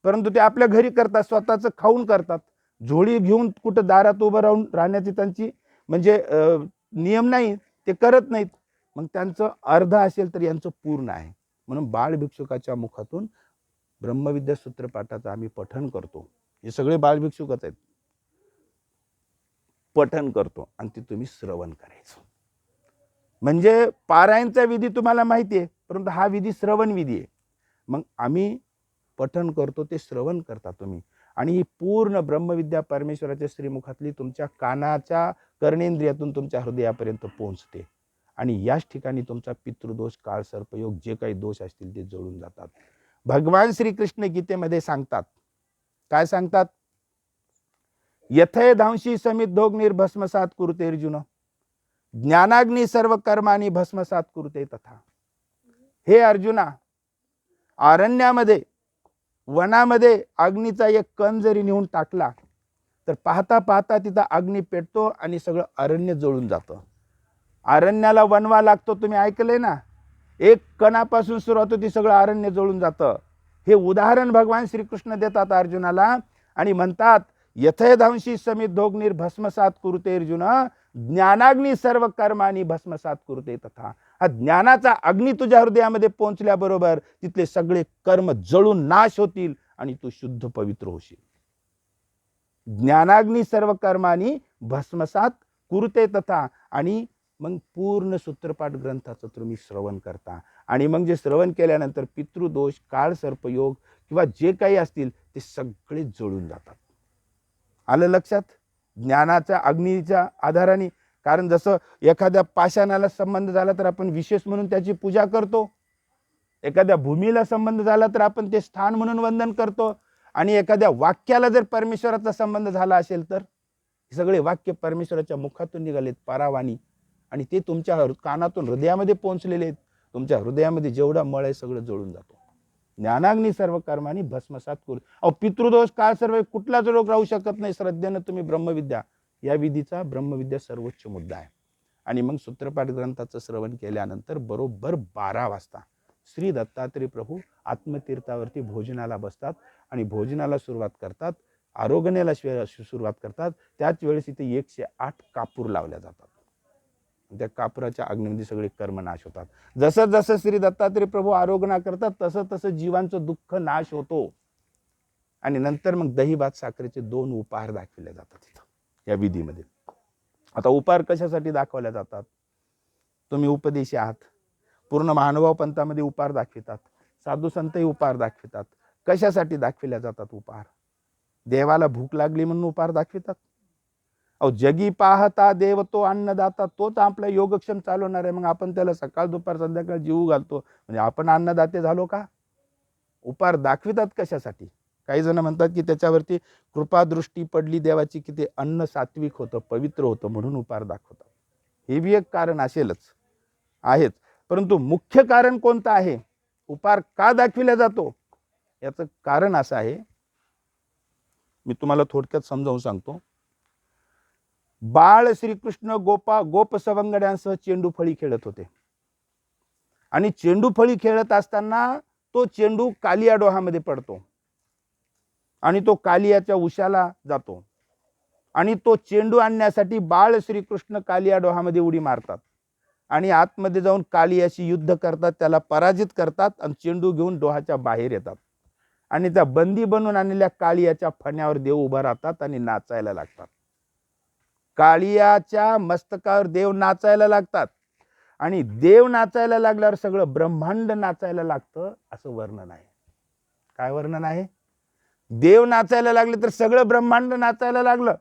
परंतु ते आपल्या घरी करतात, स्वतःचं खाऊन करतात. झोळी घेऊन कुठं दारात उभं राहून राहण्याची त्यांची म्हणजे नियम नाही, ते करत नाहीत. मग त्यांचं अर्ध असेल तर यांचं पूर्ण आहे. म्हणून बाळ भिक्षुकाच्या मुखातून ब्रह्मविद्या सूत्रपाठाचं आम्ही पठण करतो. हे सगळे बाळ भिक्षुकच आहेत. पठण करतो आणि ते तुम्ही श्रवण करायचं. म्हणजे पारायणचा विधी तुम्हाला माहिती आहे, परंतु हा विधी श्रवण विधी आहे. मग आम्ही पठण करतो, ते श्रवण करता तुम्ही. आणि ही पूर्ण ब्रह्मविद्या परमेश्वराच्या श्रीमुखातली तुमच्या कानाच्या कर्णेंद्रियातून तुमच्या हृदयापर्यंत पोहोचते. आणि याच ठिकाणी तुमचा पितृदोष, काळ सर्पयोग जे काही दोष असतील ते जळून जातात. भगवान श्रीकृष्ण गीतेमध्ये सांगतात, काय सांगतात? यथे धांशी समित धोग्निर भस्मसात कुरुते अर्जुन, ज्ञानाग्नी सर्व कर्मानी भस्मसात कुरुते तथा. हे अर्जुना, अरण्यामध्ये वनामध्ये अग्नीचा एक कण जरी नेऊन टाकला तर पाहता पाहता तिथं अग्नी पेटतो आणि सगळं अरण्य जळून जातं. अरण्याला वनवा लागतो, तुम्ही ऐकलंय ना? एक कणापासून सुरुवात होती, सगळं अरण्य जळून जातं. हे उदाहरण भगवान श्रीकृष्ण देतात अर्जुनाला आणि म्हणतात यथे धांशी समित धोग्निर भस्मसात कुरुते अर्जुन, ज्ञानाग्नी सर्व कर्मानी भस्मसात कुरुते तथा. हा ज्ञानाचा अग्नी तुझ्या हृदयामध्ये पोहोचल्याबरोबर तिथले सगळे कर्म जळून नाश होतील आणि तू शुद्ध पवित्र होशील. ज्ञानाग्नी सर्व कर्मानी भस्मसात कुरुते तथा. आणि मग पूर्ण सूत्रपाठ ग्रंथाचं तुम्ही श्रवण करता आणि मग जे श्रवण केल्यानंतर पितृदोष, काळ सर्पयोग किंवा जे काही असतील ते सगळे जळून जातात. आलं लक्षात? ज्ञानाच्या अग्नीच्या आधाराने. कारण जसं एखाद्या पाषाणाला संबंध झाला तर आपण विशेष म्हणून त्याची पूजा करतो, एखाद्या भूमीला संबंध झाला तर आपण ते स्थान म्हणून वंदन करतो, आणि एखाद्या वाक्याला जर परमेश्वराचा संबंध झाला असेल तर सगळे वाक्य परमेश्वराच्या मुखातून निघालेत परावाणी आणि ते तुमच्या कानातून हृदयामध्ये पोहोचलेले आहेत. तुमच्या हृदयामध्ये जेवढा मळ आहे सगळं जळून जातो. ज्ञानाग्नी सर्व कर्मानी भस्मसात करू. पितृदोष, काळ सर्व कुठलाच रोग राहू शकत नाही श्रद्धेनं तुम्ही ब्रह्मविद्या, या विधीचा ब्रह्मविद्या सर्वोच्च मुद्दा आहे. आणि मग सूत्रपाठ ग्रंथाचं श्रवण केल्यानंतर बरोबर 12 वाजता श्री दत्तात्रय प्रभू आत्मतीर्थावरती भोजनाला बसतात आणि भोजनाला सुरुवात करतात, आरोग्याला सुरुवात करतात. त्याच वेळेस इथे 108 कापूर लावल्या जातात. त्या कापुराच्या अग्नीमध्ये सगळे कर्म नाश होतात. जसं जसं श्री दत्तात्रय प्रभू आरोग्य करतात तसं तसं जीवांचं दुःख नाश होतो. आणि नंतर मग दही भात साखरेचे 2 उपहार दाखवले जातात तिथं या विधीमध्ये. आता उपहार कशासाठी दाखवल्या जातात? तुम्ही उपदेशी आहात, पूर्ण महानुभाव पंथामध्ये उपहार दाखवितात, साधू संतही उपहार दाखवितात. कशासाठी दाखविल्या जातात उपहार? देवाला भूक लागली म्हणून उपहार दाखवितात. अहो जगी पाहता देव तो अन्नदाता, तोच आपला योगक्षम चालवणार आहे. मग आपण त्याला सकाळ दुपार संध्याकाळ जीव घालतो म्हणजे आपण अन्नदाते झालो का? उपार दाखवितात कशासाठी? काही जण म्हणतात की त्याच्यावरती कृपादृष्टी पडली देवाची की ते अन्न सात्विक होतं, पवित्र होतं म्हणून उपार दाखवतात. हे बी एक कारण असेलच, आहेच. परंतु मुख्य कारण कोणतं आहे? उपार का दाखविला जातो? याचं कारण असं आहे, मी तुम्हाला थोडक्यात समजावून सांगतो. बाळ श्रीकृष्ण गोप सवंगड्यांसह चेंडू फळी खेळत होते आणि चेंडू फळी खेळत असताना तो चेंडू कालिया डोहामध्ये पडतो आणि तो कालियाच्या उशाला जातो आणि तो चेंडू आणण्यासाठी बाळ श्रीकृष्ण कालिया डोहामध्ये उडी मारतात आणि आतमध्ये जाऊन कालियाशी युद्ध करतात, त्याला पराजित करतात आणि चेंडू घेऊन डोहाच्या बाहेर येतात आणि त्या बंदी बनवून आणलेल्या कालियाच्या फण्यावर देव उभा राहतात आणि नाचायला लागतात. कालियाच्या मस्तकावर देव नाचायला लागतात आणि देव नाचायला लागल्यावर सगळं ब्रह्मांड नाचायला लागतं असं वर्णन आहे. काय वर्णन आहे? देव नाचायला लागले तर सगळं ब्रह्मांड नाचायला लागलं.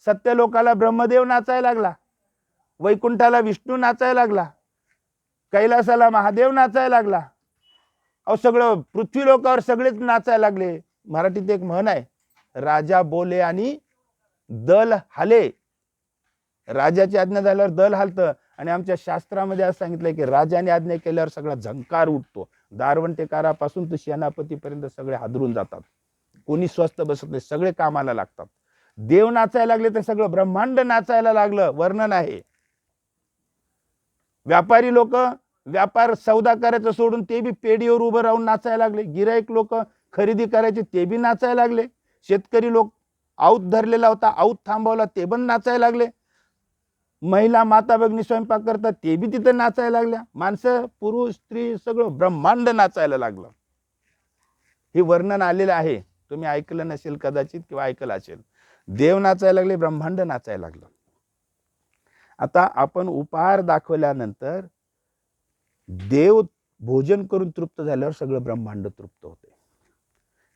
सत्यलोकाला ब्रह्मदेव नाचायला लागला, वैकुंठाला विष्णू नाचायला लागला, कैलासाला महादेव नाचायला लागला. अहो सगळं पृथ्वी लोकावर सगळेच नाचायला लागले. मराठीत एक म्हण आहे, राजा बोले आणि दल हाले. राजाची आज्ञा झाल्यावर दल हालतं आणि आमच्या शास्त्रामध्ये असं सांगितलंय की राजाने आज्ञा केल्यावर सगळा झंकार उठतो. दारवंटेकारापासून तर सेनापतीपर्यंत सगळे हादरून जातात, कोणी स्वस्त बसत नाही, सगळे कामाला लागतात. देव नाचायला लागले तर सगळं ब्रह्मांड नाचायला लागलं, वर्णन आहे. व्यापारी लोक व्यापार सौदा करायचं सोडून ते बी पेढीवर उभं राहून नाचायला लागले. गिराईक लोक खरेदी करायचे ते बी नाचायला लागले. शेतकरी लोक आऊत धरलेला होता, आऊत थांबवला ते पण नाचायला लागले. महिला माता भगिनी स्वयंपाक करतात ते बी तिथे नाचायला लागल्या. माणसं पुरुष स्त्री सगळं ब्रह्मांड नाचायला लागलं. हे वर्णन आलेलं आहे, तुम्ही ऐकलं नसेल कदाचित किंवा ऐकलं असेल. देव नाचायला लागले, ब्रह्मांड नाचायला लागलं. आता आपण उपहार दाखवल्यानंतर देव भोजन करून तृप्त झाल्यावर सगळं ब्रह्मांड तृप्त होते.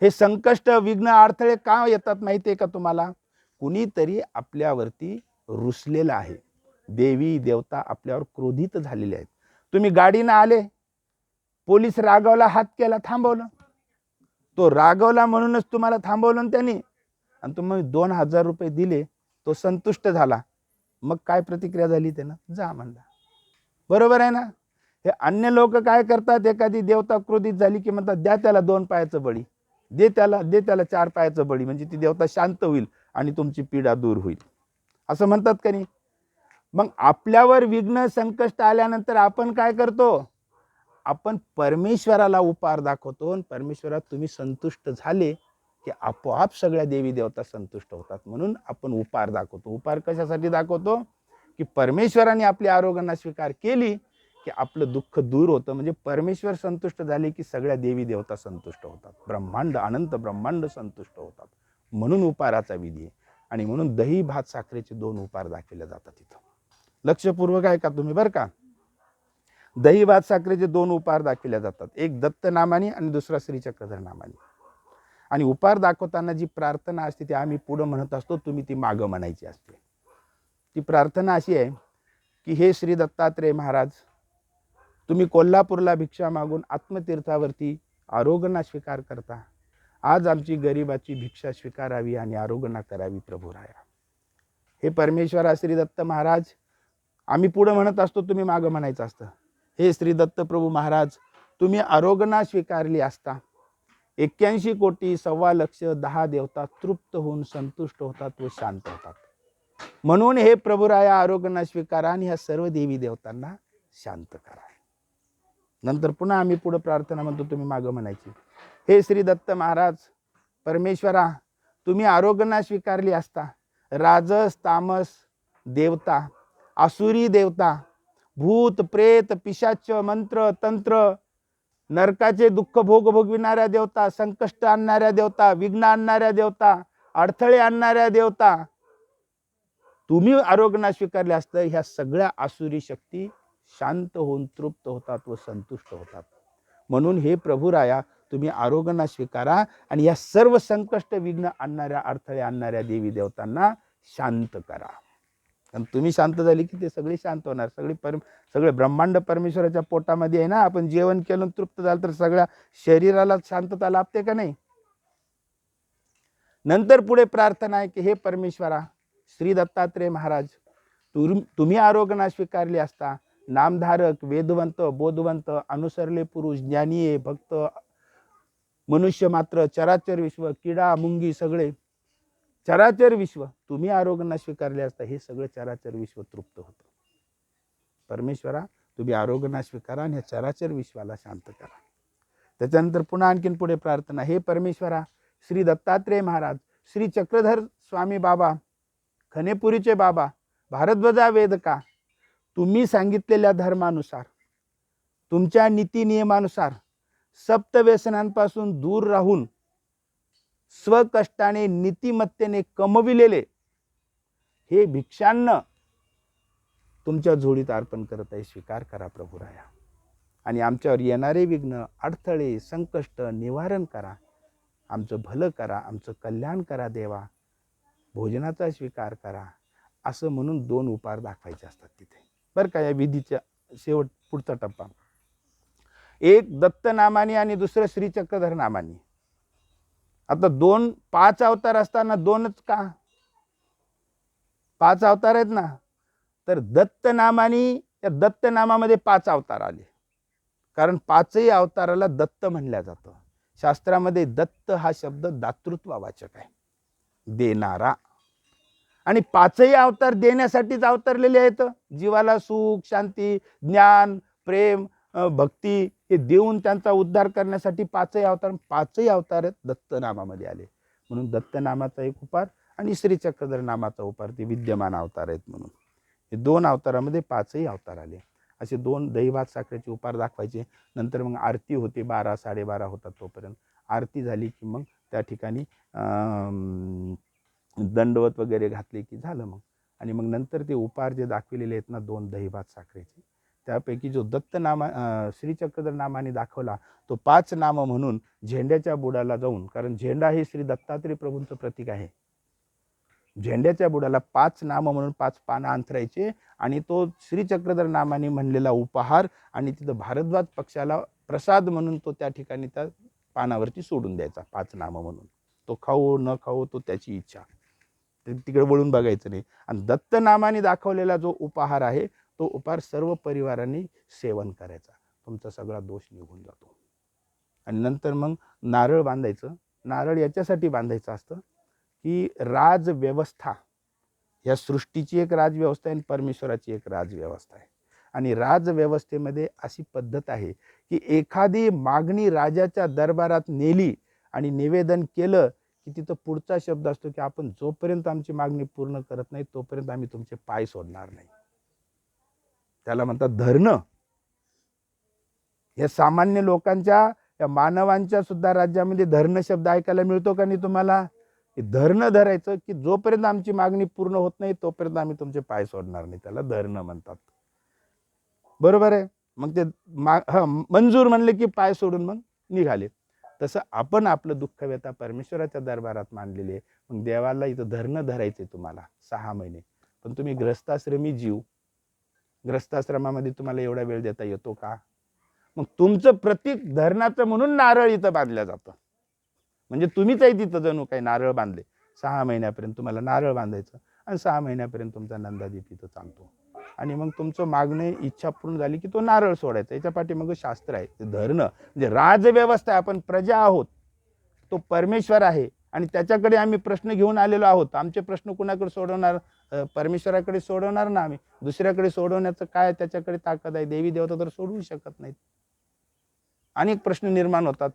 हे संकष्ट विघ्न अडथळे का येतात माहितीये का तुम्हाला? कुणीतरी आपल्यावरती रुसलेलं आहे, देवी देवता आपल्यावर क्रोधित झालेले आहेत. तुम्ही गाडीनं आले, पोलीस रागावला, हात केला, थांबवलं. तो रागवला म्हणूनच तुम्हाला थांबवलं त्यांनी आणि तुम्ही 2000 रुपये दिले, तो संतुष्ट झाला. मग काय प्रतिक्रिया झाली त्यानं? जा म्हणला. बरोबर आहे ना? हे अन्य लोक काय करतात, एखादी देवता क्रोधित झाली की म्हणतात द्या त्याला 2 पायाचं बळी, दे त्याला 4 पायाचं बळी, म्हणजे ती देवता शांत होईल आणि तुमची पीडा दूर होईल, असं म्हणतात का नाही? मग आपल्यावर विघ्न संकष्ट आल्यानंतर आपण काय करतो? आपण परमेश्वराला उपहार दाखवतो. परमेश्वरा तुम्ही संतुष्ट झाले की आपोआप सगळ्या देवी देवता संतुष्ट होतात, म्हणून आपण उपहार दाखवतो. उपहार कशासाठी दाखवतो? की परमेश्वराने आपली आरोग्यांना स्वीकार केली की आपलं दुःख दूर होतं. म्हणजे परमेश्वर संतुष्ट झाले की सगळ्या देवी देवता संतुष्ट होतात, ब्रह्मांड अनंत ब्रह्मांड संतुष्ट होतात. म्हणून उपहाराचा विधी आहे. आणि म्हणून दही भात साखरेचे 2 उपहार दाखवले जातात. तिथं लक्षपूर्वक आहे का तुम्ही? बरं का, दही भात साखरेचे 2 उपहार दाखवले जातात, एक दत्त नामाने आणि दुसरा श्री चक्रधर नामाने. आणि उपहार दाखवताना जी प्रार्थना असते ती आम्ही पुढे म्हणत असतो, तुम्ही ती मागं म्हणायची असते. ती प्रार्थना अशी आहे की हे श्री दत्तात्रेय महाराज, तुम्ही कोल्हापूरला भिक्षा मागून आत्मतीर्थावरती आरोग्यांना स्वीकार करता. आज आमची गरिबाची भिक्षा स्वीकारावी आणि आरोग्यांना करावी प्रभू राया. हे परमेश्वरा श्री दत्त महाराज, आम्ही पुढे म्हणत असतो, तुम्ही मागं म्हणायचं असतं. हे श्री दत्त प्रभू महाराज, तुम्ही आरोग्यांना स्वीकारली असता 81 कोटी 1.25 लक्ष 10 देवता तृप्त होऊन संतुष्ट होतात व शांत होतात. म्हणून हे प्रभुराया आरोग्यांना स्वीकारा आणि ह्या सर्व देवी देवतांना शांत करा. नंतर पुन्हा आम्ही पुढे प्रार्थना म्हणतो, तुम्ही मागं म्हणायची. हे श्री दत्त महाराज, परमेश्वरा, तुम्ही आरोग्यांना स्वीकारली असता राजस तामस देवता, आसुरी देवता, भूत प्रेत पिशाच मंत्र तंत्र, नरकाचे दुःख भोग भोगविणाऱ्या देवता, संकष्ट आणणाऱ्या देवता, विघ्न आणणाऱ्या देवता, अडथळे आणणाऱ्या देवता, तुम्ही आरोग्यांना स्वीकारले असतं ह्या सगळ्या आसुरी शक्ती शांत होऊन तृप्त होतात व संतुष्ट होतात. म्हणून हे प्रभुराया, तुम्ही आरोग्यांना स्वीकारा आणि या सर्व संकष्ट विघ्न आणणाऱ्या अडथळे आणणाऱ्या देवी देवतांना शांत करा. आणि तुम्ही शांत झाली की ते सगळे शांत होणार. सगळे ब्रह्मांड परमेश्वराच्या पोटामध्ये आहे ना. आपण जेवण केलं तृप्त झालं तर सगळ्या शरीराला शांतता लाभते का नाही. नंतर पुढे प्रार्थना आहे की हे परमेश्वरा श्री दत्तात्रेय महाराज, तुम्ही आरोग्य स्वीकारले असता नामधारक, वेदवंत, बोधवंत, अनुसरले पुरुष, ज्ञानी आहे, भक्त, मनुष्य मात्र, चराचर विश्व, किडा मुंगी सगळे चराचर विश्व तुम्ही आरोग्यांना स्वीकारले असता हे सगळं चराचर विश्व तृप्त होतं. परमेश्वरा तुम्ही आरोग्यांना स्वीकारा आणि या चराचर विश्वाला शांत करा. त्याच्यानंतर पुन्हा आणखीन पुढे प्रार्थना, हे परमेश्वरा श्री दत्तात्रेय महाराज, श्री चक्रधर स्वामी बाबा, खनेपुरीचे बाबा, भारद्वाजा वेदका, तुम्ही सांगितलेल्या धर्मानुसार तुमच्या नीती नियमानुसार सप्तव्यसनांपासून दूर राहून स्वकष्टाने नीतिमत्तेने कमविलेले हे भिक्षान्न तुमच्या झोळीत अर्पण करत आहे. स्वीकार करा प्रभुराया. आणि आमच्यावर येणारे विघ्न, अडथळे, संकष्ट निवारण करा. आमचं भलं करा, आमचं कल्याण करा देवा. भोजनाचा स्वीकार करा. असं म्हणून 2 उपार दाखवायचे असतात तिथे बरं का. या विधीच्या शेवट पुढचा टप्पा, एक दत्त नामाने आणि दुसरं श्री चक्रधर नामाने. आता 5 अवतार असताना 2च का? 5 अवतार आहेत ना. तर दत्त नामाने, या दत्त नामामध्ये 5 अवतार आले. कारण 5ही अवताराला दत्त म्हणल्या जातं. शास्त्रामध्ये दत्त हा शब्द दातृत्ववाचक आहे, देणारा. आणि 5ही अवतार देण्यासाठीच अवतरलेले आहेत. जीवाला सुख, शांती, ज्ञान, प्रेम, भक्ती हे देऊन त्यांचा उद्धार करण्यासाठी 5ही अवतार दत्त नामामध्ये आले. म्हणून दत्त नामाचा एक उपार आणि श्री चक्रधर नामाचा उपार ते विद्यमान अवतार आहेत. म्हणून हे 2 अवतारामध्ये 5ही अवतार आले. असे 2 दहीभात साखरेचे उपार दाखवायचे. नंतर मग आरती होते, 12 साडेबारा होतात. तोपर्यंत आरती झाली की मग त्या ठिकाणी दंडवत वगैरे घातले की झालं मग. आणि मग नंतर ते उपार जे दाखविलेले आहेत ना 2 दहीभात साखरेचे, त्यापैकी जो दत्त नामा श्री चक्रधर नामाने दाखवला तो 5 नाम म्हणून झेंड्याच्या बुडाला जाऊन, कारण झेंडा हे श्री दत्तात्रेय प्रभूंचं प्रतीक आहे. झेंड्याच्या बुडाला 5 नाम म्हणून 5 पानं अंतरायचे आणि तो श्री चक्रधर नामाने म्हणलेला उपहार आणि तिथं भारद्वाज पक्षाला प्रसाद म्हणून तो त्या ठिकाणी त्या पानावरती सोडून द्यायचा. 5 नाम म्हणून तो खाऊ न खाऊ तो त्याची इच्छा, तिकडे वळून बघायचं नाही. आणि दत्त नामाने दाखवलेला जो उपहार आहे तो उपहार सर्व परिवारांनी सेवन करायचा. तुमचा सगळा दोष निघून जातो. आणि नंतर मग नारळ बांधायचं. नारळ याच्यासाठी बांधायचं असतं की राजव्यवस्था, या सृष्टीची एक राजव्यवस्था आहे आणि परमेश्वराची एक राजव्यवस्था आहे. आणि राजव्यवस्थेमध्ये अशी पद्धत आहे की एखादी मागणी राजाच्या दरबारात नेली आणि निवेदन केलं की तिथं पुढचा शब्द असतो की आपण जोपर्यंत आमची मागणी पूर्ण करत नाही तोपर्यंत आम्ही तुमचे पाय सोडणार नाही. त्याला म्हणतात धरणं. या सामान्य लोकांच्या, या मानवांच्या सुद्धा राज्यामध्ये धरणं शब्द ऐकायला मिळतो का नाही तुम्हाला? धरणं धरायचं की जोपर्यंत आमची मागणी पूर्ण होत नाही तोपर्यंत आम्ही तुमचे पाय सोडणार नाही. त्याला धरणं म्हणतात. बरोबर आहे. मग ते मंजूर म्हणले की पाय सोडून मग निघाले. तसं आपण आपलं दुःख व्यथा परमेश्वराच्या दरबारात मांडलेली आहे. मग देवाला इथं धरणं धरायचे तुम्हाला 6 महिने. पण तुम्ही ग्रस्ताश्रमी जीव, ग्रस्ताश्रमामध्ये तुम्हाला एवढा वेळ देता येतो का? मग तुमचं प्रतीक धरणाचं म्हणून नारळ इथं बांधलं जातं. म्हणजे तुम्हीच आहे तिथं जणू काही नारळ बांधले. 6 महिन्यापर्यंत तुम्हाला नारळ बांधायचं आणि 6 महिन्यापर्यंत तुमचा नंदादीप इथं चालतो. आणि मग तुमचं मागणे इच्छा पूर्ण झाली की तो नारळ सोडायचा. याच्या पाठीमागं शास्त्र आहे. ते धरणं म्हणजे राजव्यवस्था आहे. आपण प्रजा आहोत, तो परमेश्वर आहे आणि त्याच्याकडे आम्ही प्रश्न घेऊन आलेलो आहोत. आमचे प्रश्न कुणाकडे सोडवणार? परमेश्वराकडे सोडवणार ना आम्ही. दुसऱ्याकडे सोडवण्याचं काय त्याच्याकडे ताकद आहे? देवी देवता तर सोडवू शकत नाहीत. अनेक प्रश्न निर्माण होतात.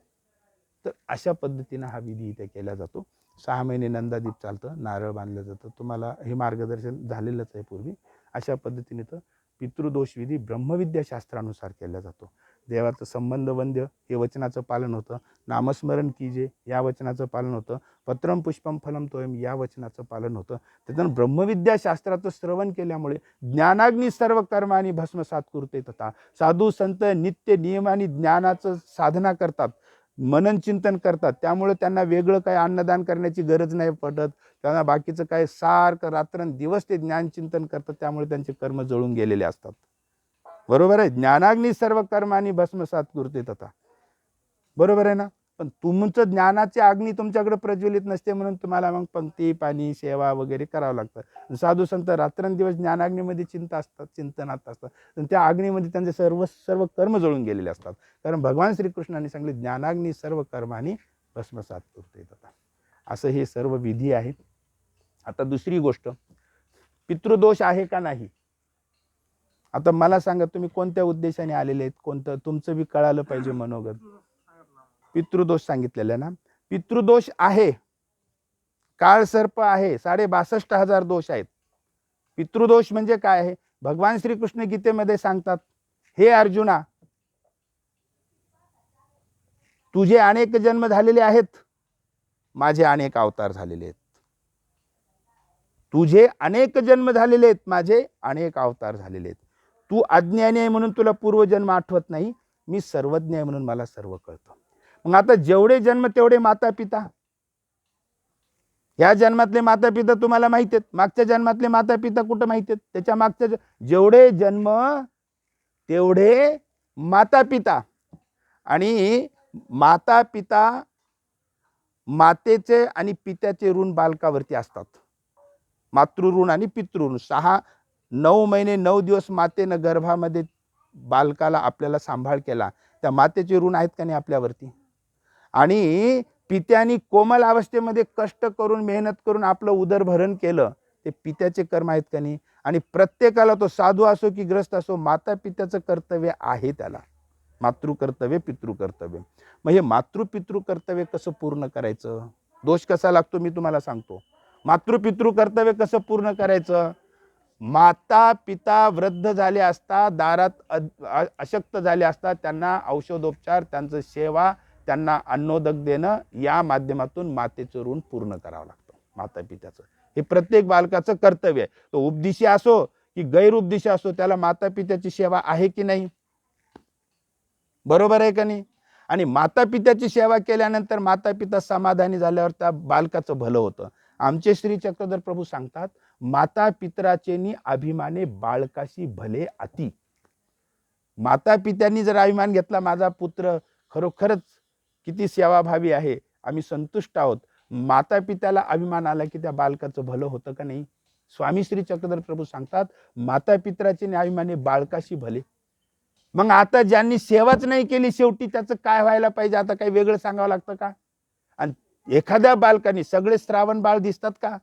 तर अशा पद्धतीनं हा विधी इथे केला जातो. 6 महिने नंदादीप चालतं, नारळ बांधलं जातं. तुम्हाला हे मार्गदर्शन झालेलंच आहे पूर्वी. अशा पद्धतीने तर पितृदोष विधी ब्रह्मविद्या शास्त्रानुसार केला जातो. देवाचं संबंध वंद्य हे वचनाचं पालन होतं. नामस्मरण कीजे या वचनाचं पालन होतं. पत्रम पुष्पम फलम तोयम या वचनाचं पालन होतं. त्याच्यानं ब्रह्मविद्या शास्त्राचं श्रवण केल्यामुळे ज्ञानाग्नी सर्व कर्मानी भस्मसात कुरते तथा साधू संत नित्य नियमाने ज्ञानाचं साधना करतात. मनन चिंतन करतात, त्यामुळे त्यांना वेगळं काय अन्नदान करण्याची गरज नाही पडत. त्यांना बाकीचं काय सारखं रात्रंदिवस ते ज्ञानचिंतन करतात, त्यामुळे त्यांचे कर्म जळून गेलेले असतात. बरोबर आहे. ज्ञानाग्नी सर्व कर्मानी भस्मसात कुरुते तथा. बरोबर आहे ना. पण तुमचं ज्ञानाची अग्नी तुमच्याकडे प्रज्वलित नसते, म्हणून तुम्हाला मग पंक्ती पाणी सेवा वगैरे करावं लागतं. साधू संत रात्रंदिवस ज्ञानाग्नीमध्ये चिंतनात असतात, त्या अग्नीमध्ये त्यांचे सर्व सर्व कर्म जळून गेलेले असतात. कारण भगवान श्रीकृष्णाने सांगितले ज्ञानाग्नी सर्व कर्मानी भस्मसात कुरुते तथा. असं हे सर्व विधी आहेत. आता दुसरी गोष्ट, पितृदोष आहे का नाही. आता मला सांगा, तुम्ही कोणत्या उद्देशाने आलेले आहेत, कोणतं तुमचं बी कळालं पाहिजे मनोगत. पितृदोष सांगितलेला ना. पितृदोष आहे, काळ सर्प आहे, 62,500 दोष आहेत. पितृदोष म्हणजे काय आहे. भगवान श्रीकृष्ण गीतेमध्ये सांगतात, हे अर्जुना, तुझे अनेक जन्म झालेले आहेत, माझे अनेक अवतार झालेले आहेत. तुझे अनेक जन्म झालेले आहेत, माझे अनेक अवतार झालेले आहेत. तू अज्ञानी आहे म्हणून तुला पूर्वजन्म आठवत नाही, मी सर्वज्ञ आहे म्हणून मला सर्व कळतं. मग आता जेवढे जन्म तेवढे माता पिता. या जन्मातले माता पिता तुम्हाला माहिती आहेत, मागच्या जन्मातले माता पिता कुठं माहिती आहेत. त्याच्या मागच्या जेवढे जन्म तेवढे माता पिता. आणि माता पिता, मातेचे आणि पित्याचे ऋण बालकावरती असतात. मातृऋण आणि पितृऋण. 9 महिने 9 दिवस मातेनं गर्भामध्ये बालकाला आपल्याला सांभाळ केला, त्या मातेचे ऋण आहेत का नाही आपल्यावरती. आणि पित्यानी कोमल अवस्थेमध्ये कष्ट करून मेहनत करून आपलं उदरभरण केलं, ते पित्याचे कर्म आहेत का नाही. आणि प्रत्येकाला, तो साधू असो की ग्रस्त असो, माता पित्याचं कर्तव्य आहे त्याला. मातृकर्तव्य पितृकर्तव्य. मग हे मातृपितृ कर्तव्य कसं पूर्ण करायचं. दोष कसा लागतो मी तुम्हाला सांगतो. मातृपितृ कर्तव्य कसं पूर्ण करायचं. माता पिता वृद्ध झाले असता, दारात अशक्त झाले असता, त्यांना औषधोपचार, त्यांचं सेवा, त्यांना अन्नोदक देणं, या माध्यमातून मातेचं ऋण पूर्ण करावं लागतं. माता पित्याचं हे प्रत्येक बालकाचं कर्तव्य आहे. तो उपदिशी असो की गैरउपदिशी असो, त्याला माता पित्याची सेवा आहे की नाही. बरोबर आहे का नाही. आणि माता पित्याची सेवा केल्यानंतर माता पिता समाधानी झाल्यावर त्या बालकाचं भलं होतं. आमचे श्री चक्रधर प्रभू सांगतात, माता पितराचेनी अभिमाने बाळकाशी भले अति. माता पित्यांनी जर अभिमान घेतला, माझा पुत्र खरोखरच किती सेवाभावी आहे, आम्ही संतुष्ट आहोत, माता पित्याला अभिमान आला की त्या बालकाचं भलं होतं का नाही. स्वामी श्री चक्रधर प्रभू सांगतात, माता पितराचे अभिमाने बाळकाशी भले. मग आता ज्यांनी सेवाच नाही केली, शेवटी त्याचं काय व्हायला पाहिजे. आता काही वेगळं सांगावं लागतं का. आणि एखाद्या बालकाने, सगळे श्रावण बाळ दिसतात का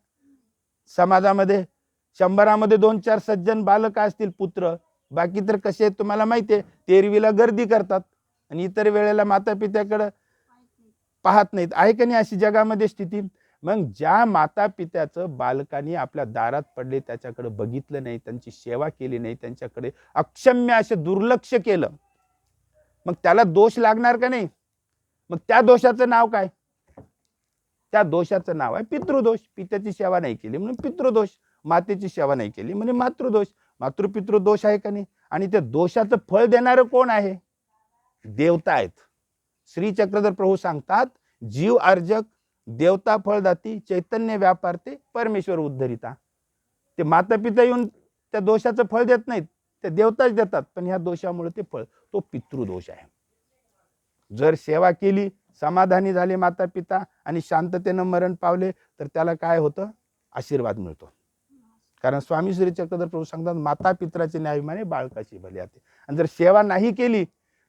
समाजामध्ये. 100मध्ये 2-4 सज्जन बालक असतील पुत्र, बाकी तर कसे आहेत तुम्हाला माहिती आहे. तेरवीला गर्दी करतात आणि इतर वेळेला माता पित्याकडे पाहत नाहीत. आहे का नाही अशी जगामध्ये स्थिती. मग ज्या माता पित्याचं बालकांनी आपल्या दारात पडले, त्याच्याकडे बघितलं नाही, त्यांची सेवा केली नाही, त्यांच्याकडे अक्षम्य असे दुर्लक्ष केलं, मग त्याला दोष लागणार का नाही. मग त्या दोषाचं नाव काय. त्या दोषाचं नाव आहे पितृदोष. पित्याची सेवा नाही केली म्हणून पितृदोष, मातेची सेवा नाही केली म्हणजे मातृदोष. मातृपितृ दोष आहे का नाही. आणि त्या दोषाचं फळ देणारं कोण आहे. देवता आहेत. श्री चक्रधर प्रभू सांगतात, जीव अर्जक देवता फळदाती, चैतन्य व्यापारते परमेश्वर उद्धरिता. ते माता पिता येऊन त्या दोषाचं फळ देत नाहीत, ते देवताच देतात. पण ह्या दोषामुळे ते फळ, तो पितृदोष आहे. जर सेवा केली, समाधानी झाले माता पिता आणि शांततेनं मरण पावले, तर त्याला काय होतं, आशीर्वाद मिळतो. कारण स्वामी श्री चक्रधर प्रभू सांगतात, माता पित्राचे न्यायमाने बाळकाची भले आते. आणि जर सेवा नाही केली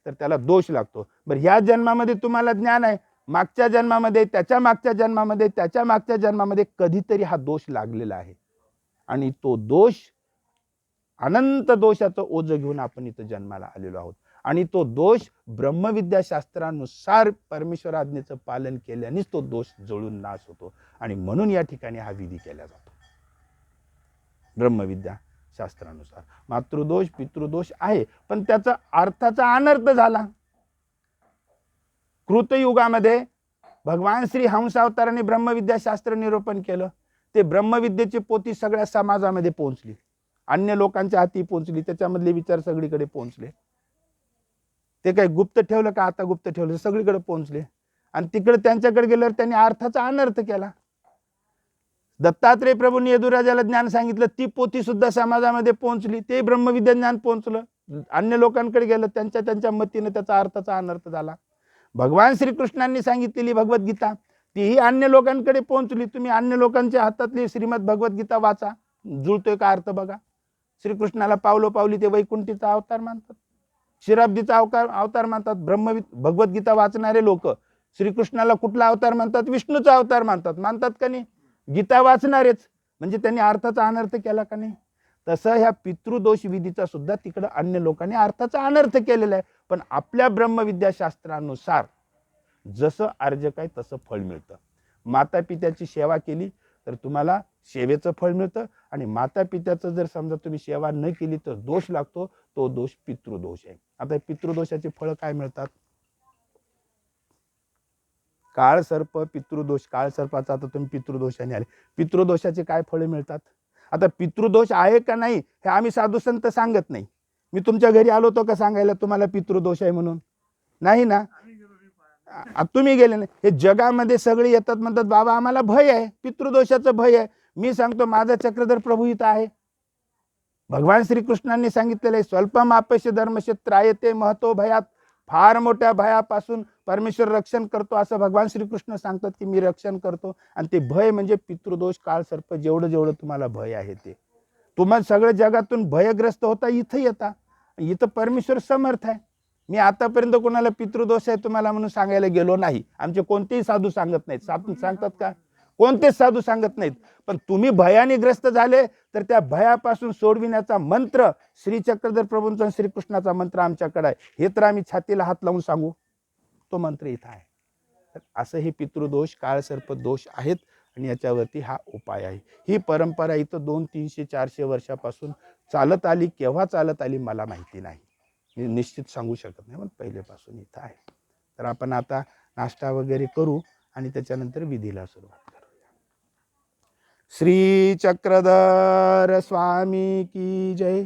तर त्याला दोष लागतो. बरं, ह्या जन्मामध्ये तुम्हाला ज्ञान आहे, मागच्या जन्मामध्ये, त्याच्या मागच्या जन्मामध्ये, त्याच्या मागच्या जन्मामध्ये कधीतरी हा दोष लागलेला आहे. आणि तो दोष, अनंत दोषाचं ओझं घेऊन आपण इथं जन्माला आलेलो आहोत. आणि तो दोष ब्रह्मविद्या शास्त्रानुसार परमेश्वर आज्ञेचं पालन केल्यानेच तो दोष जळून नाश होतो. आणि म्हणून या ठिकाणी हा विधी केला जातो ब्रह्मविद्या शास्त्रानुसार. मातृदोष पितृदोष आहे, पण त्याचा अर्थाचा अनर्थ झाला. कृतयुगामध्ये भगवान श्री हंसावताराने ब्रह्मविद्या शास्त्र निरूपण केलं. ते ब्रह्मविद्येची पोथी सगळ्या समाजामध्ये पोहोचली, अन्य लोकांच्या हाती पोहोचली, त्याच्यामधले विचार सगळीकडे पोहोचले. ते काही गुप्त ठेवलं का, आता गुप्त ठेवलं, सगळीकडे पोहोचले. आणि तिकडे त्यांच्याकडे गेल्यावर त्यांनी अर्थाचा अनर्थ केला. दत्तात्रेय प्रभूंनी यदुराजाला ज्ञान सांगितलं, ती पोथी सुद्धा समाजामध्ये पोहोचली, ते ब्रह्मविद्या ज्ञान पोहोचलं. अन्य लोकांकडे गेलं, त्यांच्या त्यांच्या मतीने त्याचा अर्थाचा अनर्थ झाला. भगवान श्रीकृष्णांनी सांगितलेली भगवद्गीता तीही अन्य लोकांकडे पोहोचली. तुम्ही अन्य लोकांच्या हातातली श्रीमद भगवद्गीता वाचा, जुळतोय का अर्थ बघा. श्रीकृष्णाला पावलोपावली ते वैकुंठीचा अवतार मानतात, क्षीराब्दीचा अवतार मानतात. भगवद्गीता वाचणारे लोक श्रीकृष्णाला कुठला अवतार मानतात? विष्णूचा अवतार मानतात. मानतात का नाही? गीता वाचणारेच म्हणजे त्यांनी अर्थाचा अनर्थ केला का नाही? तसं ह्या पितृदोष विधीचा सुद्धा तिकडं अन्य लोकांनी अर्थाचा अनर्थ केलेला आहे. पण आपल्या ब्रह्मविद्याशास्त्रानुसार जसं अर्जक आहे तसं फळ मिळतं. माता पित्याची सेवा केली तर तुम्हाला सेवेचं फळ मिळतं, आणि माता पित्याचं जर समजा तुम्ही सेवा न केली तर दोष लागतो, तो दोष पितृदोष आहे. आता पितृदोषाची फळं काय मिळतात? काळ सर्प पितृदोष, काळ सर्पाचा आता तुम्ही पितृदोषाने आले, पितृदोषाचे काय फळे मिळतात? आता पितृदोष आहे का नाही हे आम्ही साधू संत सांगत नाही. मी तुमच्या घरी आलो होतो का सांगायला तुम्हाला पितृदोष आहे म्हणून? नाही ना. तुम्ही गेले नाही. हे जगामध्ये सगळे येतात, म्हणतात बाबा आम्हाला भय आहे, पितृदोषाचं भय आहे. मी सांगतो माझा चक्रधर प्रभू इथं आहे. भगवान श्रीकृष्णांनी सांगितलेलं आहे, स्वल्पमापश्य धर्मक्षेत्रायते महतो भयात, फार मोठ्या भयापासून परमेश्वर रक्षण करतो असं भगवान श्रीकृष्ण सांगतात की मी रक्षण करतो. आणि ते भय म्हणजे पितृदोष, काळ सर्प, जेवढं जेवढं तुम्हाला भय आहे ते तुम्हाला सगळ्या जगातून भयग्रस्त होता इथं येता. इथं परमेश्वर समर्थ आहे. मी आतापर्यंत कोणाला पितृदोष आहे तुम्हाला म्हणून सांगायला गेलो नाही. आमचे कोणतेही साधू सांगत नाहीत. सांगतात का? कोणतेच साधू सांगत नाहीत. पण तुम्ही भयाने ग्रस्त झाले तर त्या भयापासून सोडविण्याचा मंत्र श्री चक्रधर प्रभूंचा श्रीकृष्णाचा मंत्र आमच्याकडे आहे. हे तर आम्ही छातीला हात लावून सांगू, तो मंत्र इथं आहे. तर असं हे पितृदोष, काळसर्प दोष आहेत आणि याच्यावरती हा उपाय आहे. ही परंपरा इथं 200-300-400 वर्षापासून चालत आली. केव्हा चालत आली मला माहिती नाही, मी निश्चित सांगू शकत नाही, पण पहिलेपासून इथं आहे. तर आपण आता नाश्ता वगैरे करू आणि त्याच्यानंतर विधीला सुरुवात करू. श्री चक्रधर स्वामी की जय.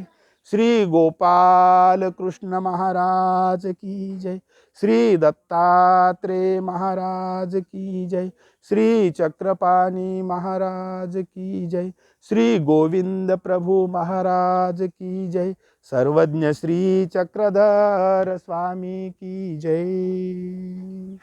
श्री गोपाल कृष्ण महाराज की जय. श्री दत्तात्रेय महाराज की जय. श्री चक्रपाणी महाराज की जय. श्री गोविंद प्रभु महाराज की जय. सर्वज्ञ श्री चक्रधर स्वामी की जय.